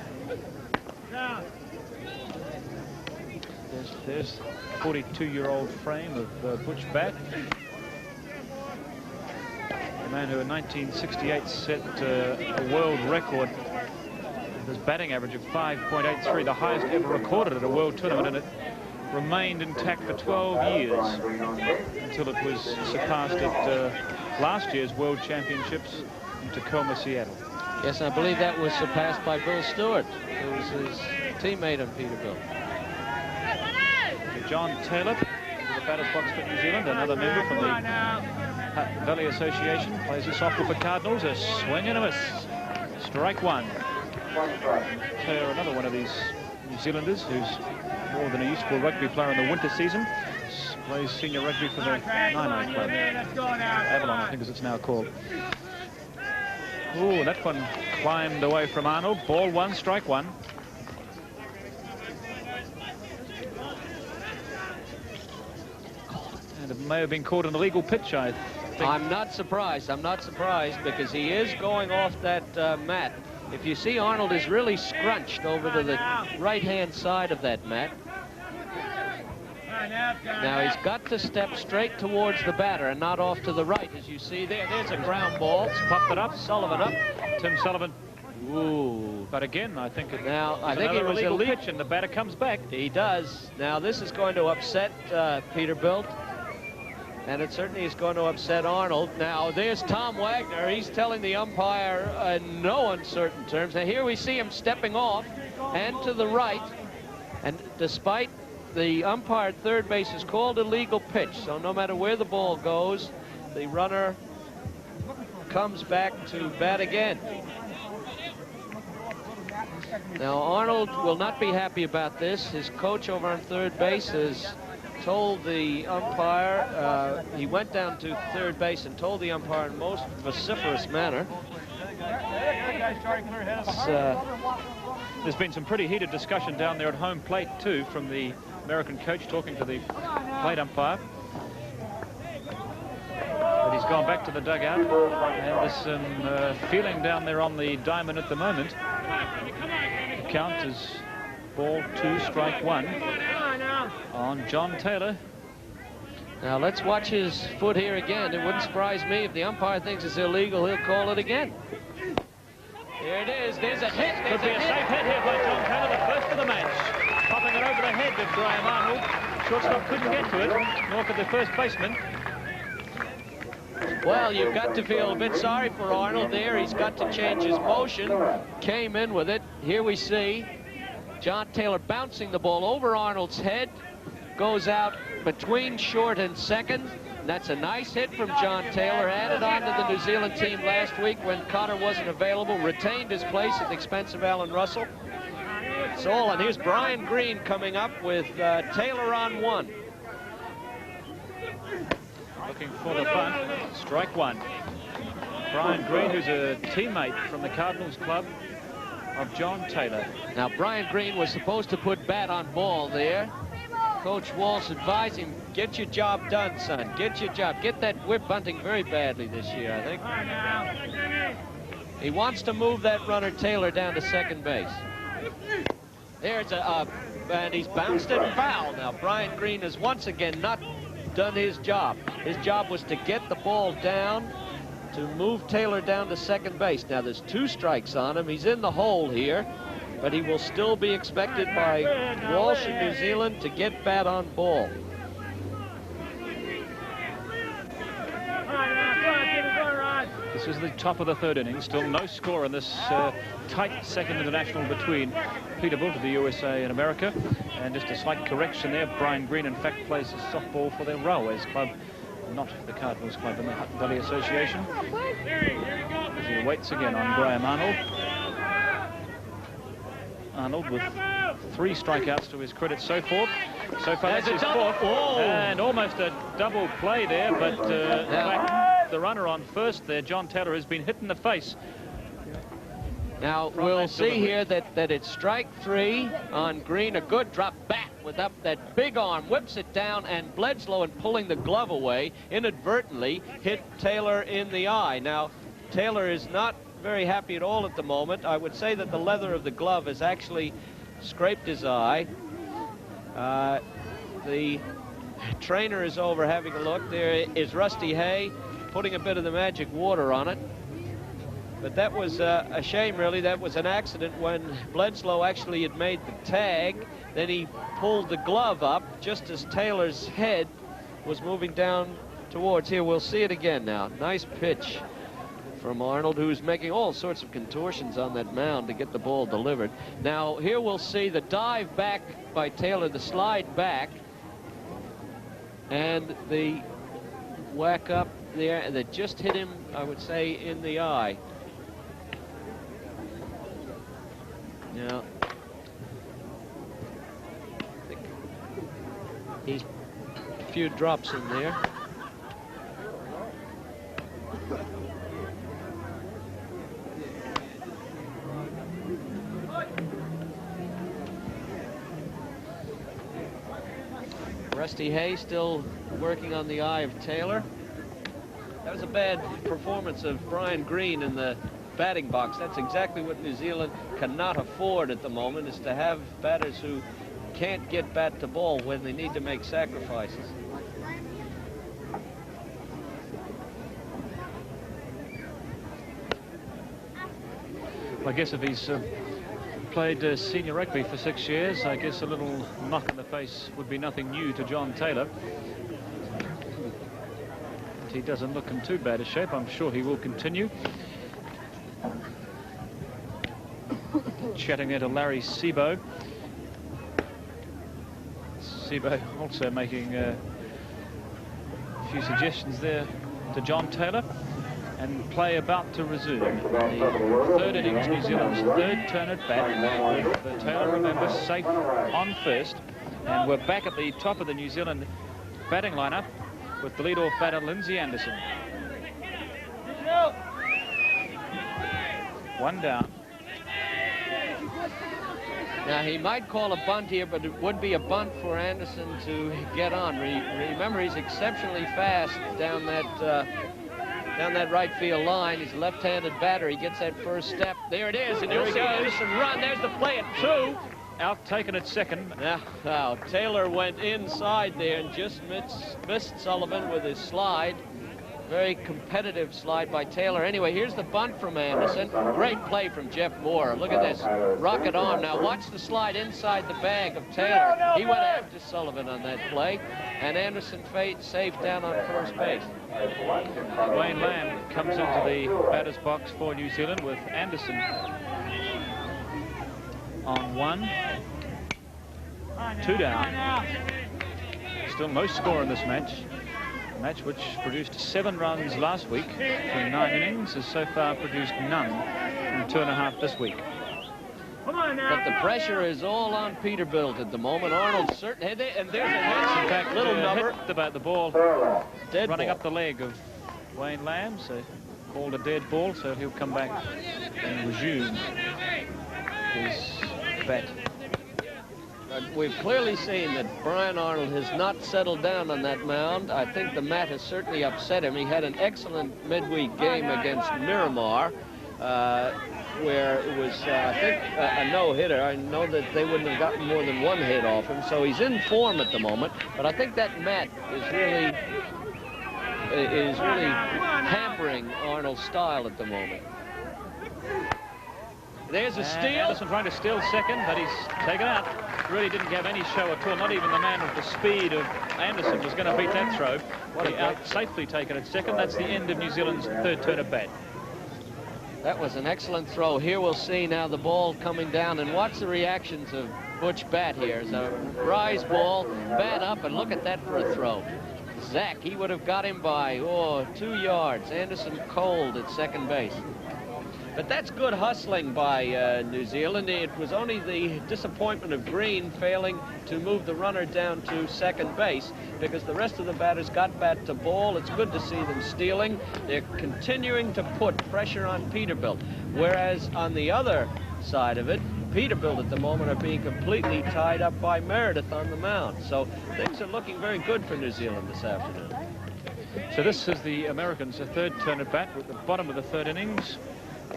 There's 42-year-old frame of Butch Batt, the man who in 1968 set a world record with his batting average of 5.83, the highest ever recorded at a world tournament, and it remained intact for 12 years until it was surpassed at last year's World Championships in Tacoma, Seattle. Yes, I believe that was surpassed by Bill Stewart, who was his teammate on Peterbilt. John Taylor, the batter's box for New Zealand, another member from the Hutt Valley Association, plays a softball for Cardinals, a swing and a miss. Strike one. Taylor, another one of these New Zealanders who's more than a useful rugby player in the winter season, plays senior rugby for the Nine Club. Avalon, I think as it's now called. Ooh, that one climbed away from Arnold. Ball one, strike one. And it may have been called an illegal pitch, I think. I'm not surprised. I'm not surprised because he is going off that mat. If you see, Arnold is really scrunched over to the right-hand side of that mat. Now he's got to step straight towards the batter and not off to the right, as you see there. There's a ground ball. It's popped it up. Sullivan up. Tim Sullivan. Ooh. But again, I think it now I think it was illegal illegal pitch, and the batter comes back. He does. Now this is going to upset Peterbilt. And it certainly is going to upset Arnold. Now, there's Tom Wagner. He's telling the umpire in no uncertain terms. Now, here we see him stepping off and to the right. And despite the umpire at third base is called a legal pitch, so no matter where the ball goes, the runner comes back to bat again. Now, Arnold will not be happy about this. His coach over on third base has told the umpire, he went down to third base and told the umpire in most vociferous manner. There's been some pretty heated discussion down there at home plate too, from the American coach talking to the plate umpire. But he's gone back to the dugout, and there's some feeling down there on the diamond at the moment. The count is ball two, strike one on John Taylor. Now let's watch his foot here again. It wouldn't surprise me if the umpire thinks it's illegal, he'll call it again. There it is. There's a hit. Could be a safe hit here by John Taylor, the first of the match. Popping it over the head of Graham Arnold. Shortstop couldn't get to it, nor could the first baseman. Well, you've got to feel a bit sorry for Arnold there. He's got to change his motion. Came in with it. Here we see John Taylor bouncing the ball over Arnold's head. Goes out between short and second. That's a nice hit from John Taylor. Added on to the New Zealand team last week when Cotter wasn't available. Retained his place at the expense of Alan Russell. So, and here's Brian Green coming up with Taylor on one. Looking for the bunt. Strike one. Brian Green, who's a teammate from the Cardinals club of John Taylor. Now, Brian Green was supposed to put Batt on ball there. Coach Walsh advised him, get your job done, son. Get your job. Get that whip bunting very badly this year, I think. He wants to move that runner, Taylor, down to second base. There's and he's bounced and fouled. Now, Brian Green has once again not done his job. His job was to get the ball down, to move Taylor down to second base. Now, there's 2 strikes on him. He's in the hole here, but he will still be expected by Walsh in New Zealand to get Batt on ball. This is the top of the 3rd inning. Still no score in this tight second international between Peterbilt of the USA and America. And just a slight correction there. Brian Green, in fact, plays softball for the Railways Club, not the Cardinals Club in the Hutt Valley Association. As he waits again on Graham Arnold. Arnold with 3 strikeouts to his credit so far. So far, that's his 4th. And almost a double play there, but in fact, the runner on first there, John Taylor, has been hit in the face. Now, we'll see here that it's strike 3 on Green. A good drop. Batt with up that big arm, whips it down, and Bledsoe, in pulling the glove away, inadvertently hit Taylor in the eye. Now, Taylor is not very happy at all at the moment. I would say that the leather of the glove has actually scraped his eye. The trainer is over having a look. There is Rusty Hay putting a bit of the magic water on it. But that was a shame, really. That was an accident when Bledsoe actually had made the tag. Then he pulled the glove up just as Taylor's head was moving down towards here. We'll see it again now. Nice pitch from Arnold, who's making all sorts of contortions on that mound to get the ball delivered. Now, here we'll see the dive back by Taylor, the slide back, and the whack up there that just hit him, I would say, in the eye. Now, I think he's a few drops in there. Rusty Hay still working on the eye of Taylor. That was a bad performance of Brian Green in the batting box. That's exactly what New Zealand cannot afford at the moment, is to have batters who can't get bat to ball when they need to make sacrifices. I guess if he's played senior rugby for 6 years, I guess a little knock in the face would be nothing new to John Taylor. But he doesn't look in too bad a shape. I'm sure he will continue. Chatting there to Larry Sebo. Sebo also making a few suggestions there to John Taylor. And play about to resume. The 3rd innings, New Zealand's 3rd turn at bat, with Taylor, remember, safe on first. And we're back at the top of the New Zealand batting lineup with the leadoff batter, Lindsay Anderson. 1 down. Now, he might call a bunt here, but it would be a bunt for Anderson to get on. Remember, he's exceptionally fast down that right field line. He's a left-handed batter. He gets that first step. There it is, and you'll see Anderson run. There's the play at 2. Out taken at second. Now, Taylor went inside there and just missed Sullivan with his slide. Very competitive slide by Taylor. Anyway, here's the bunt from Anderson. Great play from Jeff Moore. Look at this rocket arm. Now watch the slide inside the bag of Taylor. He went after Sullivan on that play, and Anderson safe down on first base. Wayne Lamb comes into the batter's box for New Zealand with Anderson on 1. 2 down. Still no score in this match. A match which produced 7 runs last week from 9 innings has so far produced none from 2.5 this week. But the pressure is all on Peterbilt at the moment. Arnold certainly, and there's a nice, in fact, little number hit about the ball dead running ball up the leg of Wayne Lamb. So called a dead ball, so he'll come back and resume his bat. But we've clearly seen that Brian Arnold has not settled down on that mound. I think the mat has certainly upset him. He had an excellent midweek game against Miramar, where it was, I think, a no-hitter. I know that they wouldn't have gotten more than one hit off him, so he's in form at the moment. But I think that mat is really hampering Arnold's style at the moment. There's a steal. Anderson trying to steal second, but he's taken out. Really didn't have any show at all. Not even the man with the speed of Anderson was going to beat that throw. He out safely taken at second. That's the end of New Zealand's third turn of bat. That was an excellent throw. Here we'll see now the ball coming down, and watch the reactions of Butch Batt here. It's a rise ball, Batt up, and look at that for a throw. Zach, he would have got him by, 2 yards. Anderson cold at second base. But that's good hustling by New Zealand. It was only the disappointment of Green failing to move the runner down to second base, because the rest of the batters got bat to ball. It's good to see them stealing. They're continuing to put pressure on Peterbilt, whereas on the other side of it, Peterbilt at the moment are being completely tied up by Meredith on the mound. So things are looking very good for New Zealand this afternoon. So this is the Americans' third turn at bat at the bottom of the third innings.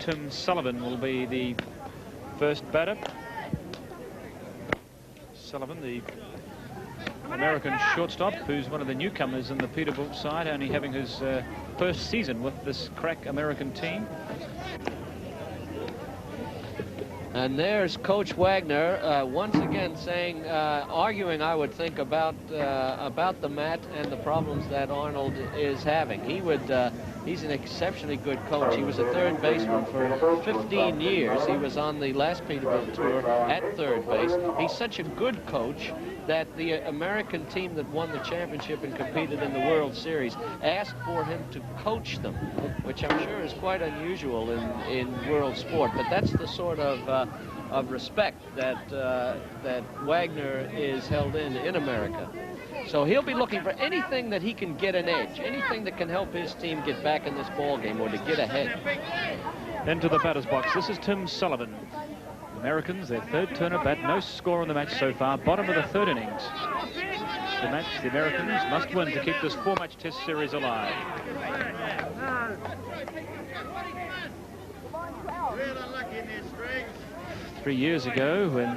Tim Sullivan will be the first batter. Sullivan, the American shortstop, who's one of the newcomers in the Peterbilt side, only having his first season with this crack American team. And there's Coach Wagner once again saying, arguing, I would think, about the mat and the problems that Arnold is having. He's an exceptionally good coach. He was a third baseman for 15 years. He was on the last Peterbilt tour at third base. He's such a good coach that the American team that won the championship and competed in the World Series asked for him to coach them, which I'm sure is quite unusual in world sport. But that's the sort of respect that Wagner is held in America. So he'll be looking for anything that he can get an edge, anything that can help his team get back in this ball game or to get ahead. Into the batter's box. This is Tim Sullivan. Americans, their third turn of bat, no score in the match so far, bottom of the third innings. The match the Americans must win to keep this 4-match test series alive. 3 years ago, when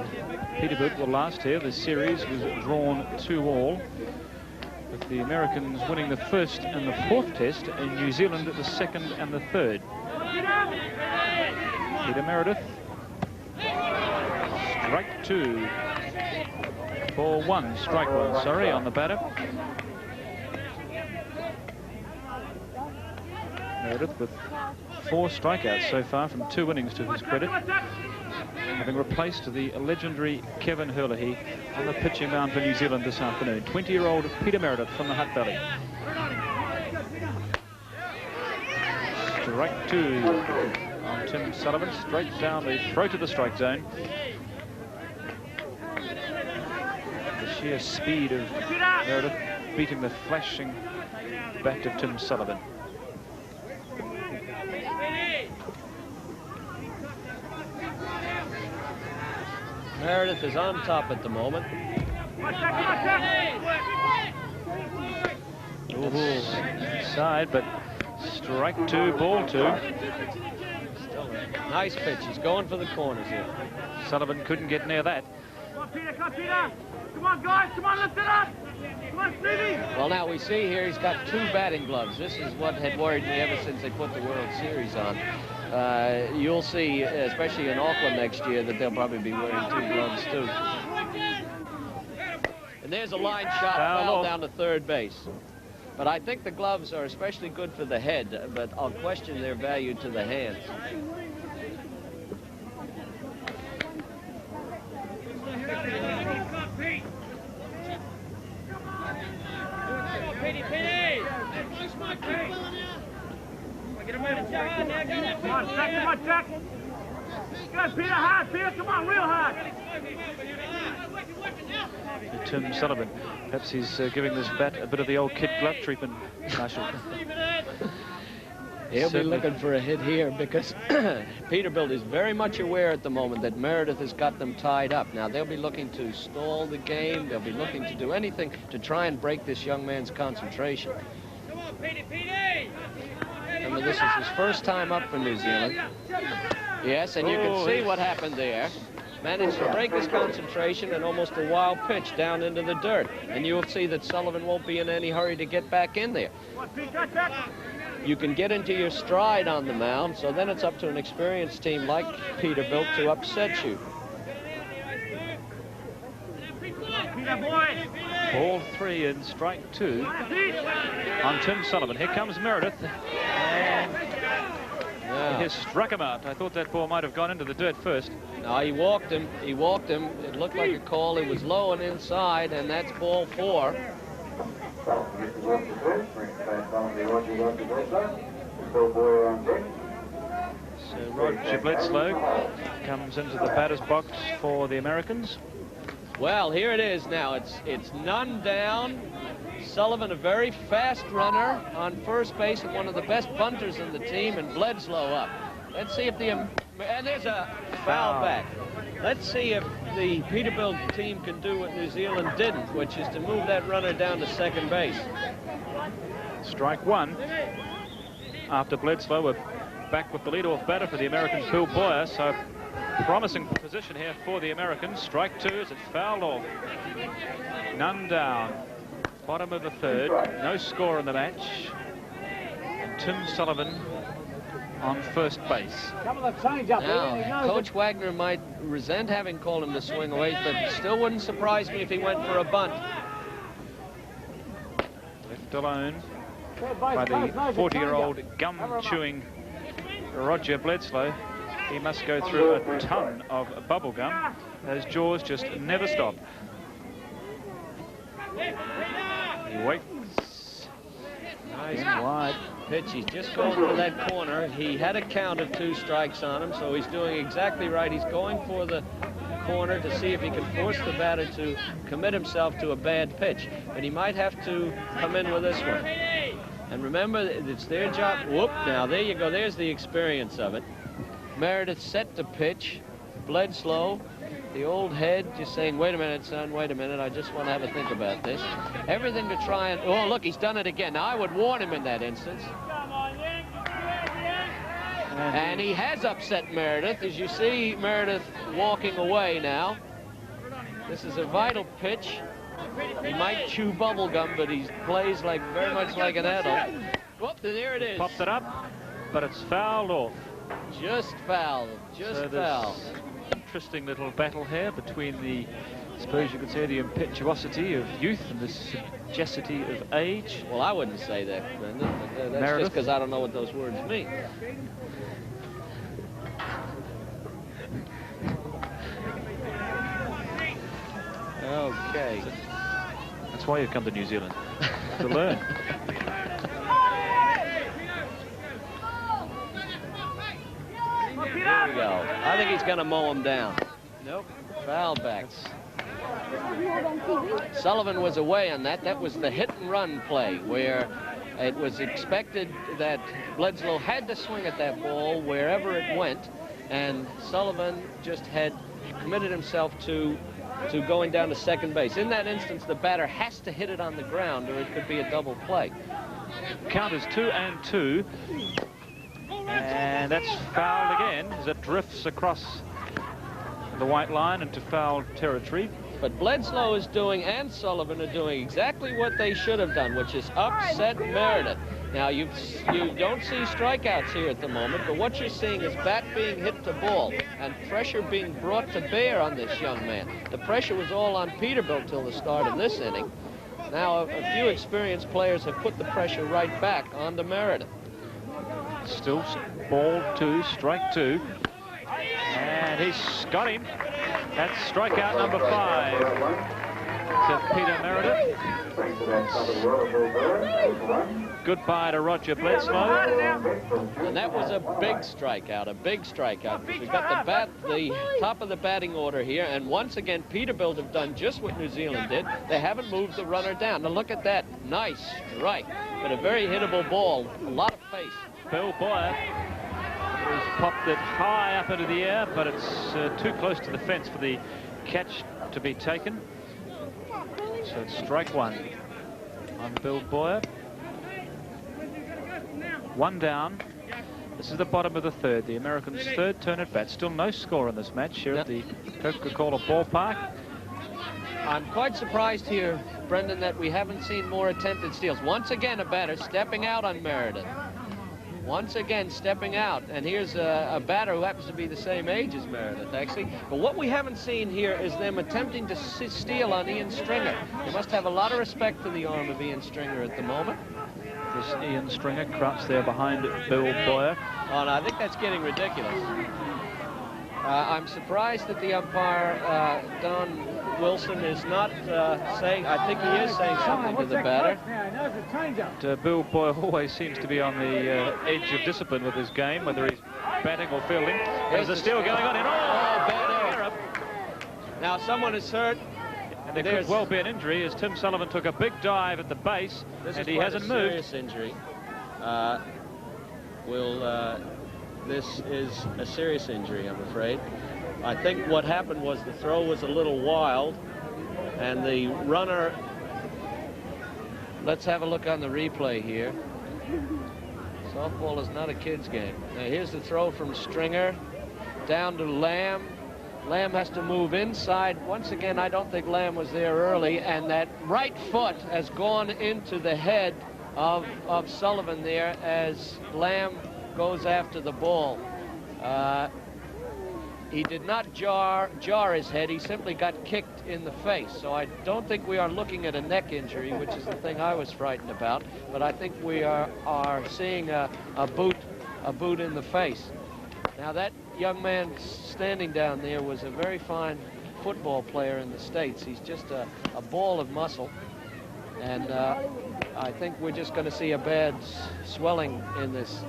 Peterbilt were last here, the series was drawn 2-2, with the Americans winning the first and the fourth test, and New Zealand at the second and the third. Peter Meredith. Strike two. Ball one, strike one, sorry, on the batter. Meredith with 4 strikeouts so far from 2 innings to his credit, having replaced the legendary Kevin Herlihy on the pitching mound for New Zealand this afternoon. 20-year-old Peter Meredith from the Hutt Valley. Strike two on Tim Sullivan, straight down the throat of the strike zone. The sheer speed of Meredith beating the flashing bat of Tim Sullivan. Meredith is on top at the moment. Side, but strike two, ball two. Still a nice pitch. He's going for the corners here. Sullivan couldn't get near that. Come on, Peter, come on, Peter. Come on, guys, come on, lift it up. Come on, Stevie. Well, now we see here he's got 2 batting gloves. This is what had worried me ever since they put the World Series on. You'll see, especially in Auckland next year, that they'll probably be wearing 2 gloves too. And there's a line shot foul down to third base. But I think the gloves are especially good for the head, but I'll question their value to the hands. Come on, Jack, come on, Jack. Good, Peter, hard, Peter, come on, real hard. Tim Sullivan, perhaps he's giving this bat a bit of the old kid glove treatment, Marshall. He'll be looking for a hit here because Peterbilt is very much aware at the moment that Meredith has got them tied up. Now, they'll be looking to stall the game. They'll be looking to do anything to try and break this young man's concentration. Come on, Petey! Remember, this is his first time up for New Zealand. Yes, and you can see what happened there. Managed to break his concentration and almost a wild pitch down into the dirt. And you'll see that Sullivan won't be in any hurry to get back in there. You can get into your stride on the mound, so then it's up to an experienced team like Peterbilt to upset you. Ball 3 and strike 2 on Tim Sullivan. Here comes Meredith. And he has struck him out. I thought that ball might have gone into the dirt first. No, he walked him. He walked him. It looked like a call. It was low and inside, and that's ball 4. So Roger Bledsoe comes into the batter's box for the Americans. Well, here it is now. It's none down. Sullivan, a very fast runner on first base and one of the best bunters in the team, and Bledsoe up. Let's see if and there's a foul back. Let's see if the Peterbilt team can do what New Zealand didn't, which is to move that runner down to second base. Strike 1. After Bledsoe, we're back with the leadoff batter for the Americans, Bill Boyer. So promising position here for the Americans. Strike 2 as it's fouled off. None down. Bottom of the third. No score in the match. And Tim Sullivan on first base. Now, Coach Wagner might resent having called him to swing away, but still wouldn't surprise me if he went for a bunt. Left alone by the 40-year-old gum-chewing Roger Bledsoe. He must go through a ton of bubble gum. Those jaws just never stop. He waits. Nice wide pitch. He's just going for that corner. He had a count of 2 strikes on him, so he's doing exactly right. He's going for the corner to see if he can force the batter to commit himself to a bad pitch. But he might have to come in with this one. And remember, it's their job. Whoop, now there you go. There's the experience of it. Meredith set the pitch. Bledsoe, the old head, just saying, wait a minute, son, wait a minute. I just want to have a think about this. Everything to try and, oh, look, he's done it again. Now, I would warn him in that instance. And he has upset Meredith. As you see Meredith walking away now. This is a vital pitch. He might chew bubble gum, but he plays like very much like an adult. Whoop, there it is. Popped it up, but it's fouled off. Just foul, just foul. Interesting little battle here between the, I suppose you could say, the impetuosity of youth and the sagacity of age. Well, I wouldn't say that, Brendan. That's Meredith, just because I don't know what those words mean. Okay. That's why you come to New Zealand, to learn. There we go. I think he's going to mow him down. Nope. Foul back. Sullivan was away on that. That was the hit and run play where it was expected that Bledsoe had to swing at that ball wherever it went, and Sullivan just had committed himself to going down to second base. In that instance, the batter has to hit it on the ground or it could be a double play. Count is 2-2. And that's fouled again as it drifts across the white line into foul territory. But Bledsoe is doing, and Sullivan are doing exactly what they should have done, which is upset Meredith. Now, you don't see strikeouts here at the moment, but what you're seeing is Batt being hit to ball and pressure being brought to bear on this young man. The pressure was all on Peterbilt till the start of this inning. Now, a few experienced players have put the pressure right back onto Meredith. Still ball 2, strike 2. And he's got him. That's strikeout number 5 to Peter Meredith. Goodbye to Roger Bledsoe. And that was a big strikeout, We've got the bat, the top of the batting order here, and once again, Peterbilt have done just what New Zealand did. They haven't moved the runner down. Now look at that, nice strike, but a very hittable ball. A lot of face. Bill Boyer has popped it high up into the air, but it's too close to the fence for the catch to be taken. So it's strike one on Bill Boyer. One down. This is the bottom of the third. The Americans' third turn at bat. Still no score in this match here at the Coca-Cola ballpark. I'm quite surprised here, Brendan, that we haven't seen more attempted steals. Once again, a batter stepping out on Meredith. Once again, stepping out. And here's a batter who happens to be the same age as Meredith, actually. But what we haven't seen here is them attempting to steal on Ian Stringer. They must have a lot of respect for the arm of Ian Stringer at the moment. This Ian Stringer crouched there behind Bill Boyer. Oh, no, I think that's getting ridiculous. I'm surprised that the umpire, Don Wilson, is not saying, I think he is saying something to the batter. But, Bill Boyer always seems to be on the edge of discipline with his game, whether he's batting or fielding. There's a steal going on in. Oh, bad error. Now someone is hurt. And there could well be an injury as Tim Sullivan took a big dive at the base, and he hasn't moved. This is a serious injury. This is a serious injury, I'm afraid. I think what happened was the throw was a little wild, and the runner... Let's have a look on the replay here. Softball is not a kid's game. Now here's the throw from Stringer down to Lamb. Lamb has to move inside. Once again, I don't think Lamb was there early, and that right foot has gone into the head of Sullivan there as Lamb goes after the ball. He did not jar his head. He simply got kicked in the face. So I don't think we are looking at a neck injury, which is the thing I was frightened about. But I think we are seeing a boot in the face. Now that young man standing down there was a very fine football player in the States. He's just a ball of muscle. And I think we're just going to see a bad swelling in this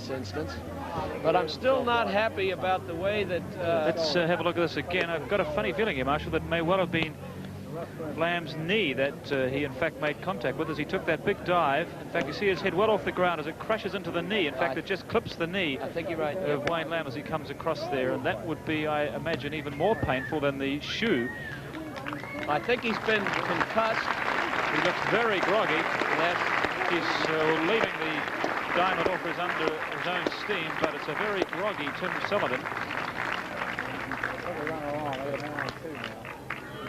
instance. But I'm still not happy about the way that... Let's have a look at this again. I've got a funny feeling here, Marshall, that may well have been Lamb's knee that he in fact made contact with as he took that big dive. In fact, you see his head well off the ground as it crashes into the knee. In fact, it just clips the knee I think you're right. of Wayne Lamb as he comes across there, and that would be, I imagine, even more painful than the shoe. I think he's been concussed. He looks very groggy. That is leaving the diamond off under his own steam, but it's a very groggy Tim Sullivan.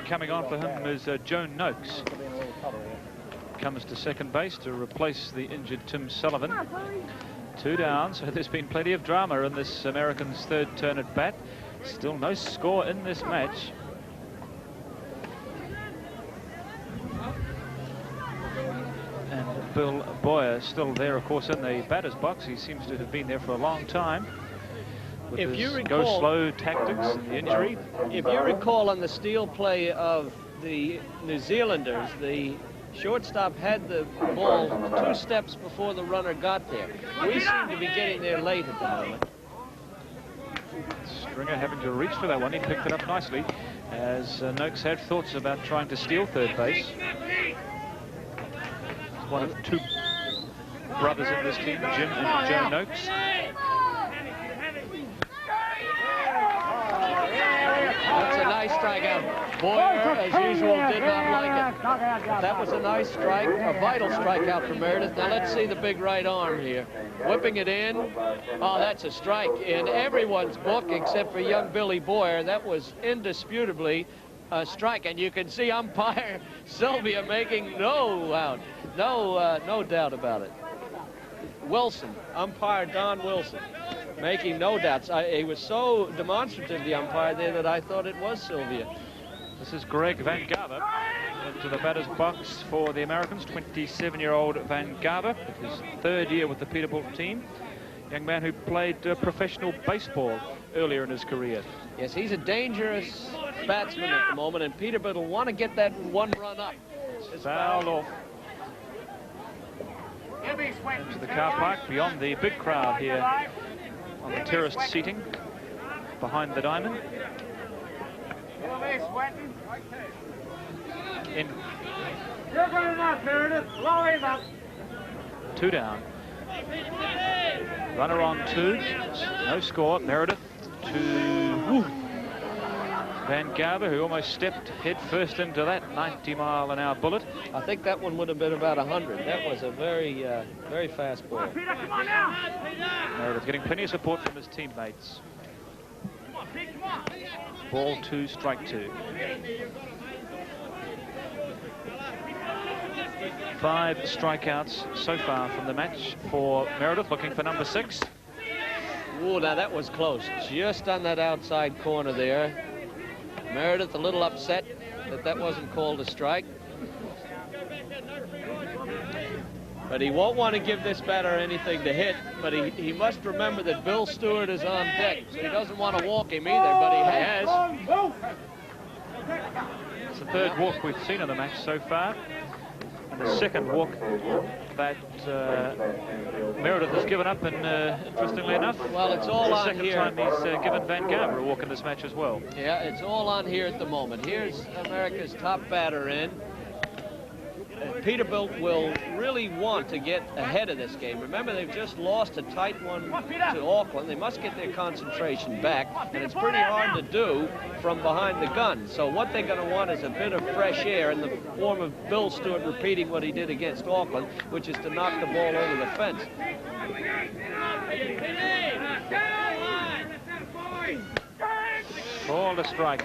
Coming on for him is Joan Noakes. Comes to second base to replace the injured Tim Sullivan. 2 down, so there's been plenty of drama in this American's third turn at bat. Still no score in this match. And Bill Boyer still there, of course, in the batter's box. He seems to have been there for a long time. With If his you recall, go-slow tactics and the injury. If you recall on the steal play of the New Zealanders, the shortstop had the ball 2 steps before the runner got there. We seem to be getting there late at the moment. Stringer having to reach for that one. He picked it up nicely as Noakes had thoughts about trying to steal third base. He's one of 2 brothers in this team, Jim and Joe Noakes. That's a nice strikeout. Boyer, as usual, did not like it. That was a nice strike, a vital strikeout for Meredith. Now let's see the big right arm here. Whipping it in. Oh, that's a strike in everyone's book except for young Billy Boyer. That was indisputably a strike, and you can see umpire Sylvia making no doubt about it. Wilson, umpire Don Wilson, making no doubts. He was so demonstrative, the umpire there, that I thought it was Sylvia. This is Greg Van Garber into the batter's box for the Americans. 27-year-old Van Garber, his 3rd year with the Peterbilt team. Young man who played professional baseball earlier in his career. Yes, he's a dangerous batsman at the moment, and Peterbilt will want to get that 1 run up. Fouled off. To the car park beyond the big crowd here on the terraced seating behind the diamond. In You're good enough, Meredith. Blow him up. 2 down. Runner on 2. No score. Meredith to Van Garber, who almost stepped head first into that 90-mile-an-hour bullet. I think that one would have been about 100. That was a very, very fast ball. Peter, come on now. Meredith getting plenty of support from his teammates. Ball 2, strike 2. 5 strikeouts so far from the match for Meredith, looking for number 6. Oh, now that was close. Just on that outside corner there. Meredith a little upset that that wasn't called a strike. But he won't want to give this batter anything to hit, but he must remember that Bill Stewart is on deck, so he doesn't want to walk him either, but he has. It's the 3rd walk we've seen in the match so far, and the 2nd walk that Meredith has given up, and interestingly enough, well, it's all on the here. 2nd time he's given Van Garber a walk in this match as well. Yeah, it's all on here at the moment. Here's America's top batter in. Peterbilt will really want to get ahead of this game. Remember, they've just lost a tight one to Auckland. They must get their concentration back, and it's pretty hard to do from behind the gun. So what they're going to want is a bit of fresh air in the form of Bill Stewart repeating what he did against Auckland, which is to knock the ball over the fence. Ball to strike.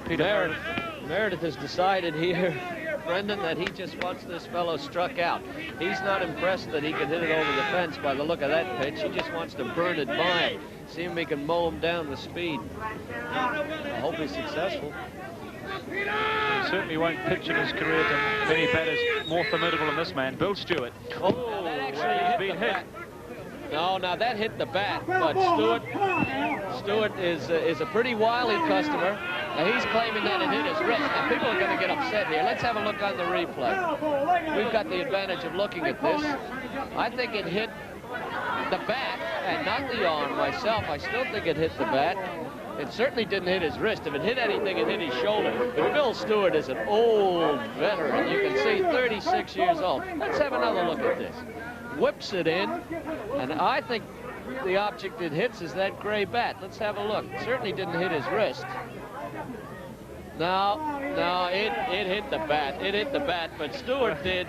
Peter Meredith has decided here, Brendan, that he just wants this fellow struck out. He's not impressed that he can hit it over the fence by the look of that pitch. He just wants to burn it by him. See if he can mow him down with speed. I hope he's successful. He certainly won't pitch in his career to many batters more formidable than this man, Bill Stewart. Oh, that actually he's been hit. No, now that hit the bat, but Stewart is a pretty wily customer. Now he's claiming that it hit his wrist. Now people are going to get upset here. Let's have a look on the replay. We've got the advantage of looking at this. I think it hit the bat and not the arm myself. I still think it hit the bat. It certainly didn't hit his wrist. If it hit anything, it hit his shoulder. But Bill Stewart is an old veteran. You can see 36 years old. Let's have another look at this. Whips it in, and I think the object it hits is that gray bat. Let's have a look. It certainly didn't hit his wrist. No, it hit the bat. It hit the bat, but Stewart did,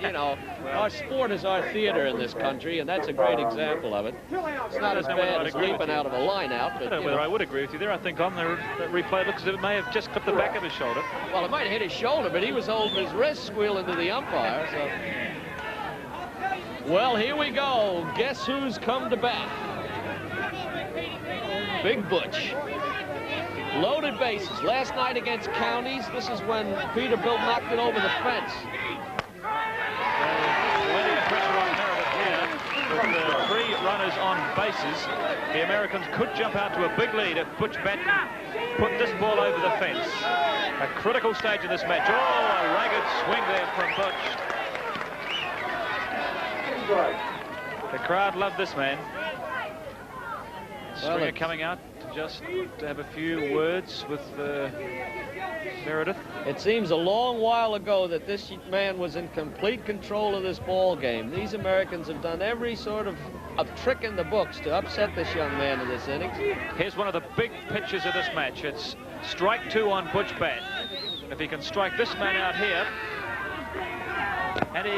you know, our sport is our theater in this country, and that's a great example of it. It's not as bad as leaping out of a line out, but, I don't know whether I would agree with you there. I think on the replay it looks as if it may have just clipped the back of his shoulder. Well, it might have hit his shoulder, but he was holding his wrist squealing to the umpire, so... Well, here we go. Guess who's come to bat? Big Butch. Loaded bases. Last night against Counties, this is when Peterbilt knocked it over the fence. Plenty of pressure on Meredith here. With 3 runners on bases, the Americans could jump out to a big lead if Butch Batt put this ball over the fence. A critical stage of this match. Oh, a ragged swing there from Butch. The crowd loved this man. Stringer coming out just to have a few words with Meredith. It seems a long while ago that this man was in complete control of this ball game. These Americans have done every sort of trick in the books to upset this young man in this inning. Here's one of the big pitches of this match. It's strike 2 on Butch Batt. If he can strike this man out here, and he,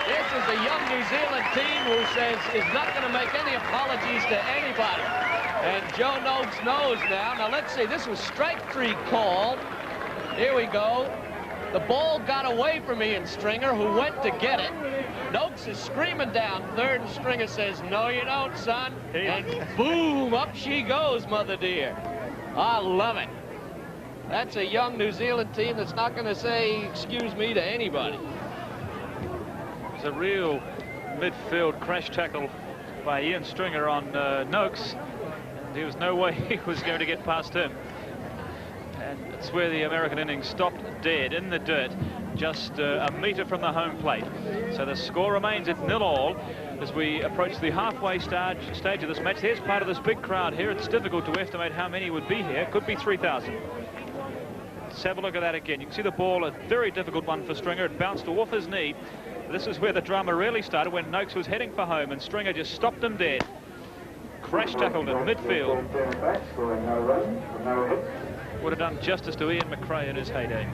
This is a young New Zealand team who says is not going to make any apologies to anybody. And Joe Noakes knows now. Now let's see, this was strike 3 called. Here we go. The ball got away from Ian Stringer, who went to get it. Noakes is screaming down third, and Stringer says, "No, you don't, son." And boom, up she goes, mother dear. I love it. That's a young New Zealand team that's not going to say excuse me to anybody. It's a real midfield crash tackle by Ian Stringer on Noakes. There was no way he was going to get past him. And that's where the American innings stopped dead in the dirt, just a metre from the home plate. So the score remains at 0-all as we approach the halfway stage of this match. Here's part of this big crowd here. It's difficult to estimate how many would be here. Could be 3,000. have a look at that again. You can see the ball, a very difficult one for Stringer. It bounced off his knee. This is where the drama really started, when Noakes was heading for home and Stringer just stopped him dead. Crash tackled in midfield. Would have done justice to Ian McRae in his heyday.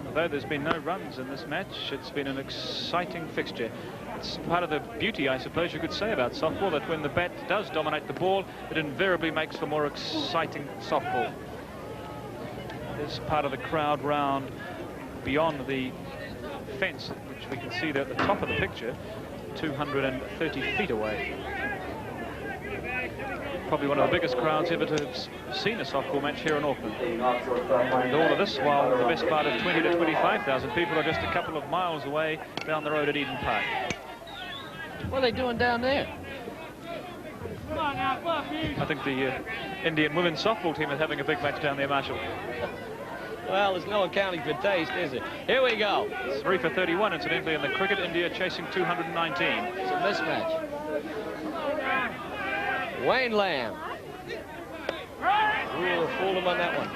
Although there's been no runs in this match, it's been an exciting fixture. It's part of the beauty, I suppose you could say, about softball, that when the bat does dominate the ball, it invariably makes for more exciting softball. There's part of the crowd round beyond the fence, which we can see there at the top of the picture, 230 feet away. Probably one of the biggest crowds ever to have seen a softball match here in Auckland. And all of this while the best part of 20 to 25,000 people are just a couple of miles away down the road at Eden Park. What are they doing down there? I think the Indian women's softball team is having a big match down there, Marshall. Well, there's no accounting for taste, is it? Here we go. 3 for 31, incidentally, in the cricket. India chasing 219. It's a mismatch. Wayne Lamb. Ooh, fooled him on that one.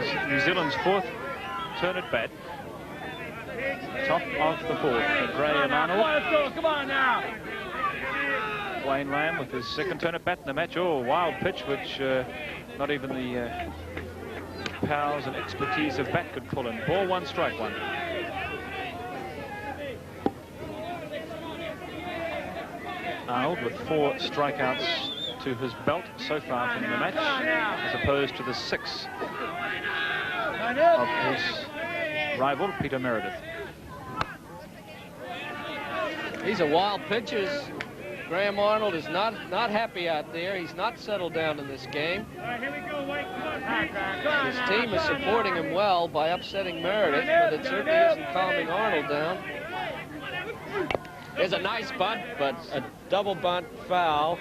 This is New Zealand's 4th turn at bat. Top of the 4th for Gray and Arnold. Come on now. Wayne Lamb with his 2nd turn at bat in the match. Oh, wild pitch, which not even the powers and expertise of Batt could pull in. Ball 1, strike 1. Arnold with 4 strikeouts to his belt so far from the match, as opposed to the 6 of his rival, Peter Meredith. These are wild pitches. Graham Arnold is not happy out there. He's not settled down in this game. His team is supporting him well by upsetting Meredith, but it certainly isn't calming Arnold down. There's a nice bunt, but a double bunt foul.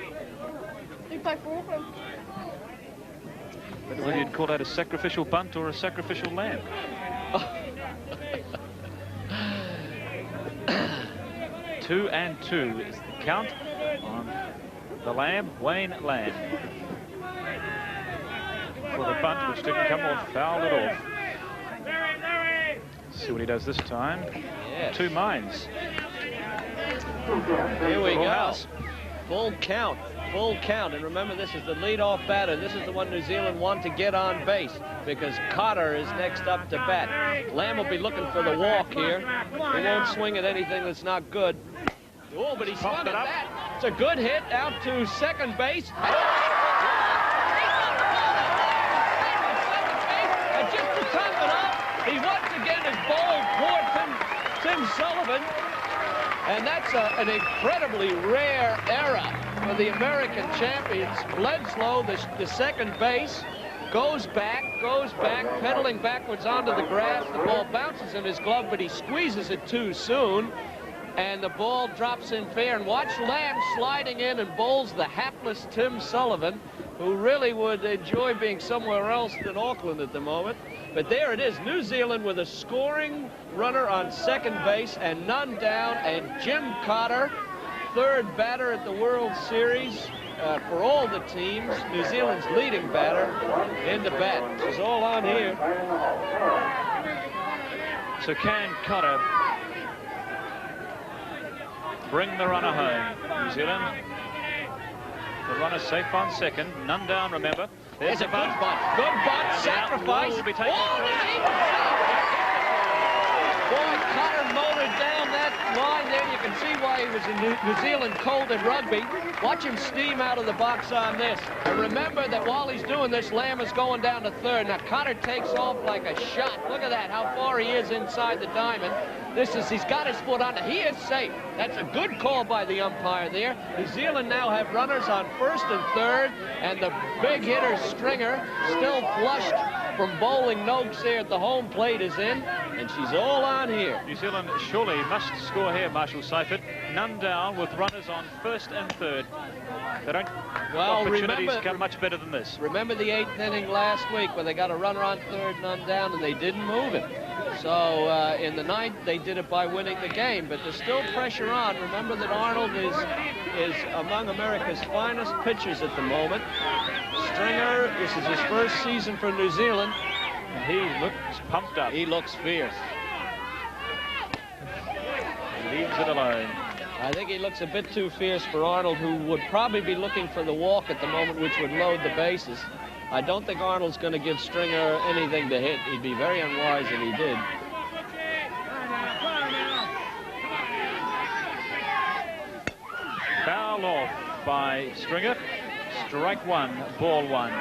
You play for Auckland. But whether you'd call that a sacrificial bunt or a sacrificial lamb. 2-2 is the count on the Lamb, Wayne Lamb. For the bunt, which didn't come off, fouled it off. See what he does this time. Yes. 2 minds. Here we Full go. house. Full count. Full count. And remember, this is the leadoff batter. This is the one New Zealand want to get on base, because Cotter is next up to bat. Lamb will be looking for the walk here. He won't swing at anything that's not good. Oh, but he swung at that. It's a good hit out to second base. And just to top it off, he once again has bowled poor Tim Sullivan. And that's an incredibly rare era for the American champions. Bledsoe, the second base, goes back, pedaling backwards onto the grass. The ball bounces in his glove, but he squeezes it too soon. And the ball drops in fair. And watch Lamb sliding in and bowls the hapless Tim Sullivan, who really would enjoy being somewhere else than Auckland at the moment. But there it is, New Zealand with a scoring runner on second base and none down, and Jim Cotter, 3rd batter at the World Series for all the teams, New Zealand's leading batter in the bat. It's all on here. So can Cotter bring the runner home? New Zealand, the runner safe on second, none down, remember. There's a good bunt. Good bunt, sacrifice. Will be taken. Boy, Cotter motored down that line there. You can see why he was in New Zealand cold at rugby. Watch him steam out of the box on this. And remember that while he's doing this, Lamb is going down to 3rd. Now Cotter takes off like a shot. Look at that, how far he is inside the diamond. He's got his foot on it. He is safe. That's a good call by the umpire there. New Zealand now have runners on 1st and 3rd, and the big hitter Stringer, still flushed from bowling Noakes there at the home plate, is in, and she's all on here. New Zealand surely must score here, Marshall Seifert. None down with runners on 1st and 3rd. They don't. Opportunities come much better than this. Remember the 8th inning last week where they got a runner on 3rd, none down, and they didn't move him. So in the ninth, they did it by winning the game, but there's still pressure on. Remember that Arnold is among America's finest pitchers at the moment. Stringer, this is his first season for New Zealand. And he looks pumped up. He looks fierce. Leaves it alone. I think he looks a bit too fierce for Arnold, who would probably be looking for the walk at the moment, which would load the bases. I don't think Arnold's going to give Stringer anything to hit. He'd be very unwise if he did. Foul off by Stringer. Strike one, ball one.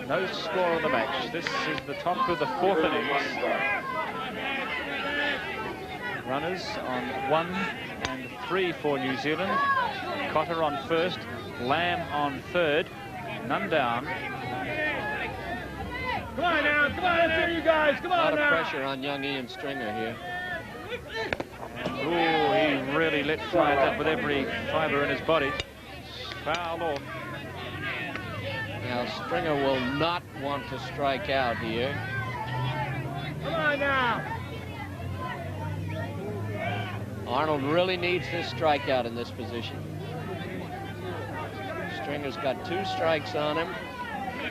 No score on the match. This is the top of the fourth innings. Runners on 1 and 3 for New Zealand. Cotter on first, Lamb on third, none down. Come on now, come on, let's hear you guys, come A lot on of now. pressure on young Ian Stringer here. Ooh, he really let fly it up with every fiber in his body. Foul off. Now Stringer will not want to strike out here. Come on now. Arnold really needs this strikeout in this position. Stringer's got 2 strikes on him,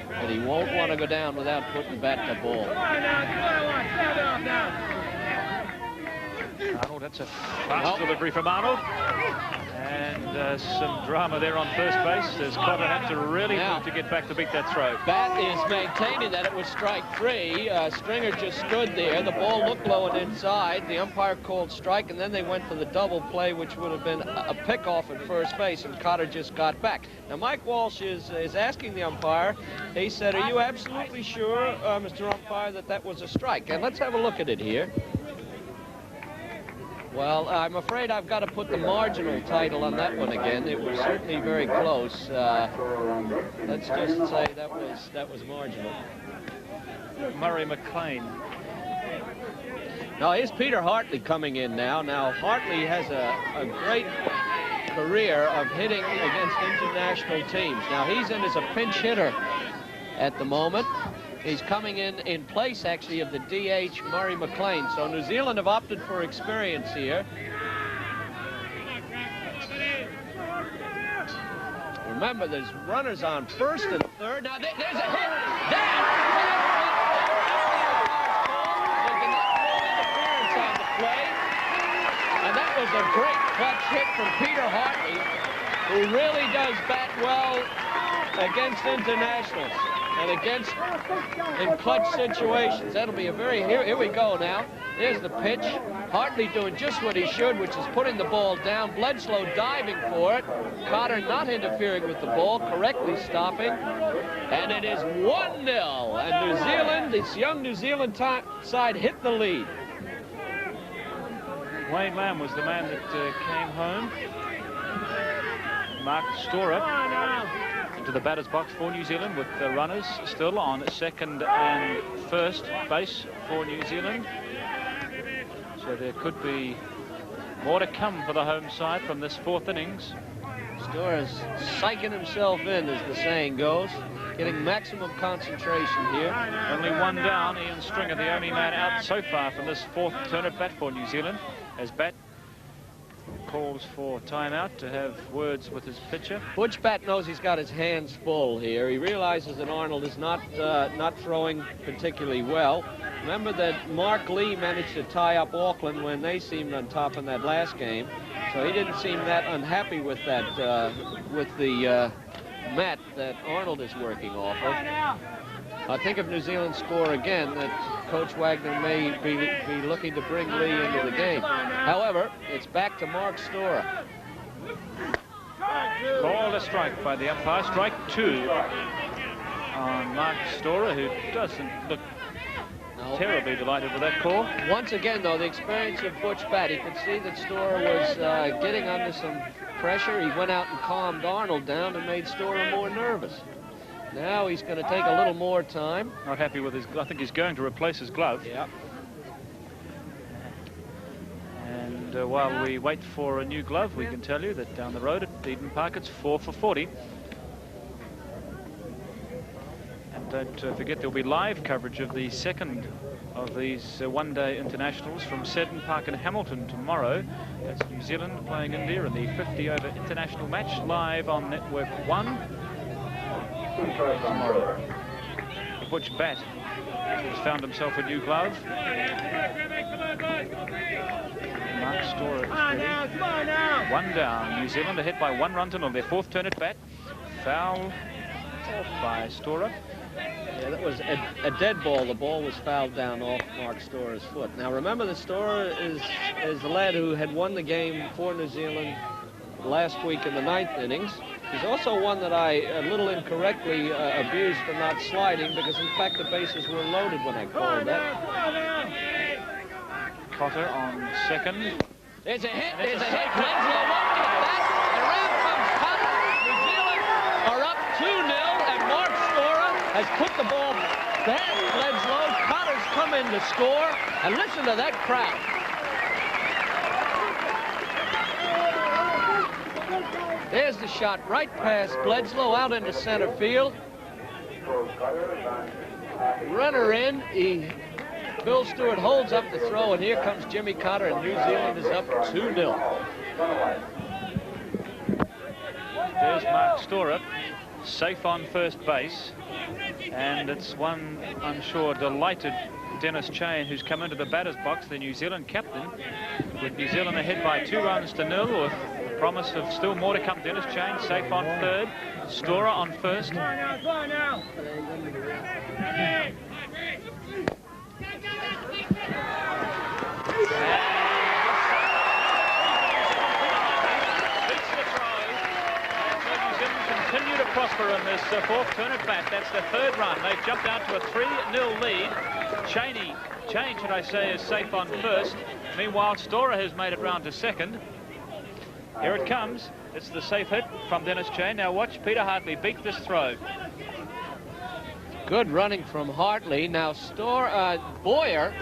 but he won't want to go down without putting Batt to ball. Come on now, come on, stand up now. Arnold, that's a fast delivery from Arnold. And some drama there on first base as Cotter had to really move to get back to beat that throw. Batt is maintaining that it was strike 3. Stringer just stood there. The ball looked low and inside. The umpire called strike, and then they went for the double play, which would have been a pickoff at first base, and Cotter just got back. Now, Mike Walsh is asking the umpire. He said, "Are you absolutely sure, Mr. Umpire, that that was a strike?" And let's have a look at it here. Well, I'm afraid I've got to put the marginal title on that one again. It was certainly very close. Let's just say that was marginal. Murray McLean. Now, here's Peter Hartley coming in now. Now, Hartley has a great career of hitting against international teams. Now, he's in as a pinch hitter at the moment. He's coming in place, actually, of the DH Murray McLean. So New Zealand have opted for experience here. Remember, there's runners on first and third. Now, there's a hit. There's interference on the play. And that was a great clutch hit from Peter Hartley, who really does bat well against internationals and against in clutch situations. That'll be a very, here we go now. There's the pitch. Hartley doing just what he should, which is putting the ball down. Bledsoe diving for it. Cotter not interfering with the ball, correctly stopping. And it is 1-0. And New Zealand, this young New Zealand side hit the lead. Wayne Lamb was the man that came home. Mark Storer into the batter's box for New Zealand with the runners still on second and first base for New Zealand. So there could be more to come for the home side from this fourth innings. Storer's psyching himself in, as the saying goes, getting maximum concentration here. Only one down. Ian Stringer, the only man out so far from this fourth turn at bat for New Zealand, as Batt calls for timeout to have words with his pitcher. Butch Batt knows he's got his hands full here. He realizes that Arnold is not throwing particularly well. Remember that Mark Lee managed to tie up Auckland when they seemed on top in that last game, so he didn't seem that unhappy with that, with the mat that Arnold is working off of. I think if New Zealand score again, that Coach Wagner may be looking to bring Lee into the game. However, it's back to Mark Storer. Called a strike by the umpire. Strike 2 on Mark Storer, who doesn't look terribly delighted with that call. Once again, though, the experience of Butch Batt, he could see that Storer was getting under some pressure. He went out and calmed Arnold down and made Storer more nervous. Now he's going to take a little more time. Not happy with his, I think he's going to replace his glove. Yeah. And while we wait for a new glove, we can tell you that down the road at Eden Park, it's 4 for 40. And don't forget, there'll be live coverage of the second of these one-day internationals from Seddon Park in Hamilton tomorrow. That's New Zealand playing India in the 50-over international match, live on Network 1 tomorrow. Butch Batt has found himself a new glove. Mark Stewart is ready. One down. New Zealand are hit by 1 run to 0. Their 4th turn at bat. Foul off by Stewart. Yeah, that was a dead ball. The ball was fouled down off Mark Stora's foot. Now remember, the Stewart is the lad who had won the game for New Zealand last week in the 9th innings. He's also one that I a little incorrectly abused for not sliding, because in fact the bases were loaded when I called that. Cotter on second. There's a hit. There's a hit. Bledsoe won't get that. Around comes Cotter. New Zealand are up 2-0, and Mark Stora has put the ball back. Bledsoe. Cotter's come in to score, and listen to that crowd. There's the shot right past Bledsoe out into center field. Runner in. Bill Stewart holds up the throw, and here comes Jimmy Cotter, and New Zealand is up 2-0. There's Mark Stewart, safe on first base, and it's one, I'm sure, delighted Dennis Chain, who's come into the batter's box, the New Zealand captain, with New Zealand ahead by 2 runs to 0, with promise of still more to come. Dennis Chain safe on third, Stora on first. Come on now. Continue to prosper in this 4th turn at bat. That's the 3rd run. They've jumped out to a 3-0 lead. Chain, should I say, is safe on first. Meanwhile, Stora has made it round to second. Here it comes. It's the safe hit from Dennis Chain. Now watch Peter Hartley beat this throw. Good running from Hartley. Now Boyer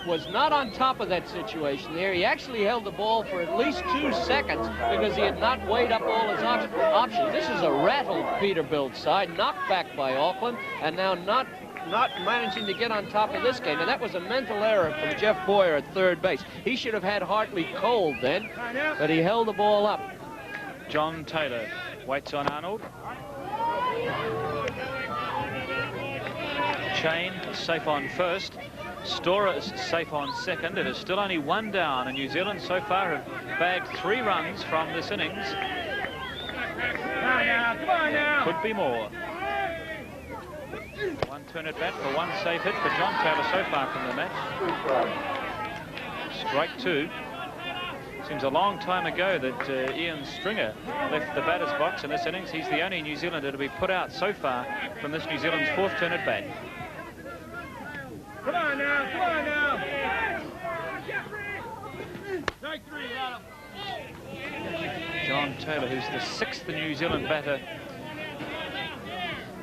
was not on top of that situation there. He actually held the ball for at least 2 seconds because he had not weighed up all his options. This is a rattled Peterbilt side, knocked back by Auckland, and now not managing to get on top of this game. And that was a mental error from Jeff Boyer at third base. He should have had Hartley cold then, but he held the ball up. John Taylor waits on Arnold. Chain safe on first. Stora is safe on second. It is still only 1 down, and New Zealand so far have bagged 3 runs from this innings. Come on now. Could be more. 1 turn at bat for 1 safe hit for John Taylor so far from the match. Strike 2. Seems a long time ago that Ian Stringer left the batter's box in this innings. He's the only New Zealander to be put out so far from this New Zealand's 4th turn at bat. Come on now. Strike 3, Adam. John Taylor, who's the 6th New Zealand batter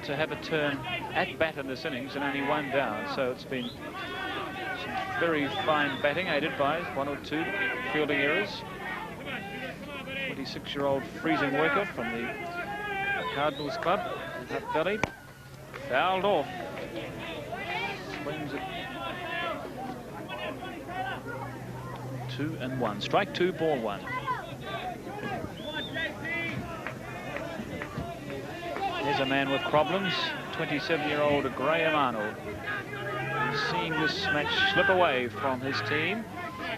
to have a turn at bat in this innings, and only 1 down. So it's been some very fine batting, aided by 1 or 2 fielding errors. 26-year-old freezing worker from the Cardinals club in Hutt Valley. Fouled off. Swings it. 2-1. Strike 2, ball 1. There's a man with problems, 27-year-old Graham Arnold. He's seeing this match slip away from his team.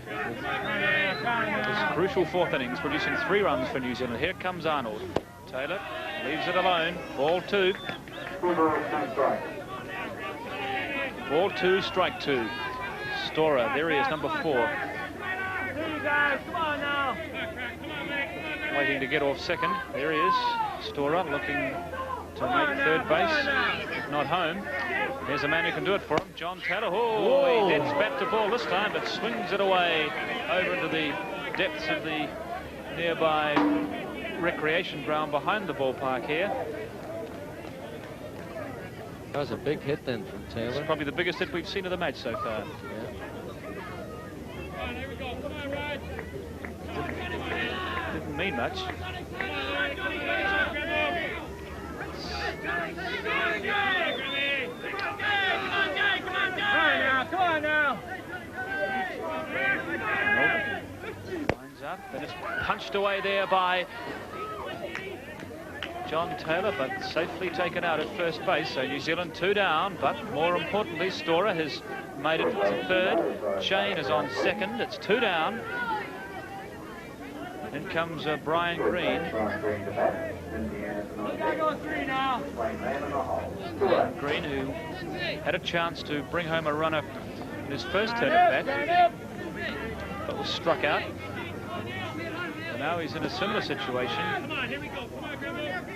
This crucial 4th innings, producing 3 runs for New Zealand. Here comes Arnold. Taylor leaves it alone. Ball 2. Ball 2, strike 2. Stora, there he is, number 4. Come on now. Waiting to get off second. There he is. Stora looking to make third base, if not home. There's a man who can do it for him, John Taylor. Oh, he heads bat to ball this time, but swings it away over into the depths of the nearby recreation ground behind the ballpark here. That was a big hit then from Taylor. It's probably the biggest hit we've seen of the match so far. Didn't mean much. up, and it's punched away there by John Taylor, but safely taken out at first base. So New Zealand 2 down, but more importantly, Storer has made it to third. Shane is on second. It's 2 down. In comes Brian Green. Green, who had a chance to bring home a runner in his first turn at bat, but was struck out. And now he's in a similar situation.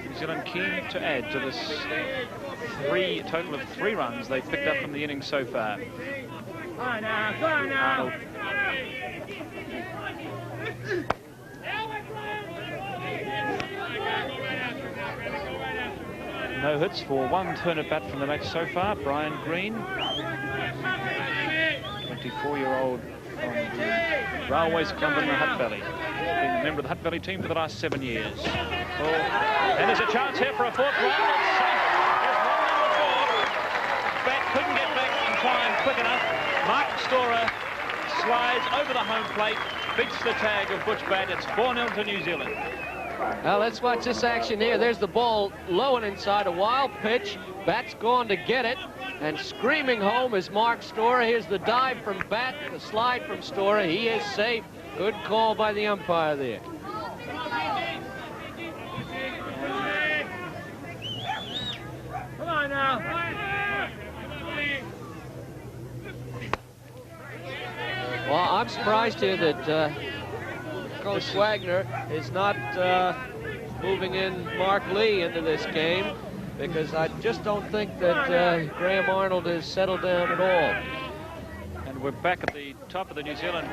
New Zealand keen to add to this total of 3 runs they've picked up from the innings so far. Arnold. No hits for 1 turn at bat from the match so far. Brian Green, 24-year-old from the Railways Club in the Hutt Valley. Been a member of the Hutt Valley team for the last 7 years. And there's a chance here for a 4th run. It's safe. There's 1 number 4. Batt couldn't get back in time quick enough. Mark Storer slides over the home plate, beats the tag of Butch Batt. It's 4-0 to New Zealand. Well, let's watch this action here. There's the ball low and inside, a wild pitch. Batt's going to get it, and screaming home is Mark Storer. Here's the dive from Batt, the slide from Storer. He is safe. Good call by the umpire there. Come on now. Well, I'm surprised here that Coach Wagner is not moving in Mark Lee into this game, because I just don't think that Graham Arnold has settled down at all. And we're back at the top of the New Zealand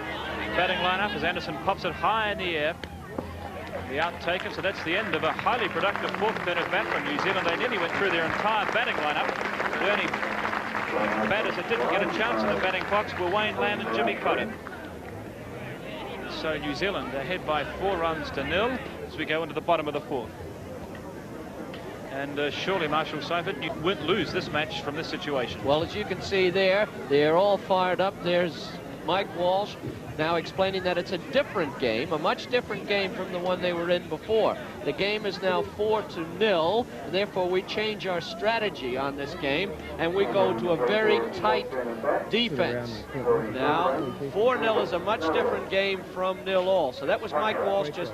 batting lineup as Anderson pops it high in the air. The out taken, so that's the end of a highly productive 4th turn at bat from New Zealand. They nearly went through their entire batting lineup. The only batters that didn't get a chance in the batting box were Wayne Lamb and Jimmy Cotter. So New Zealand ahead by 4 runs to 0 as we go into the bottom of the 4th. And surely, Marshall Seifert, you won't lose this match from this situation. Well, as you can see there, they're all fired up. There's Mike Walsh now explaining that it's a different game, a much different game from the one they were in before. The game is now 4-0, therefore we change our strategy on this game, and we go to a very tight defense. Now, 4-0 is a much different game from 0-all. So that was Mike Walsh just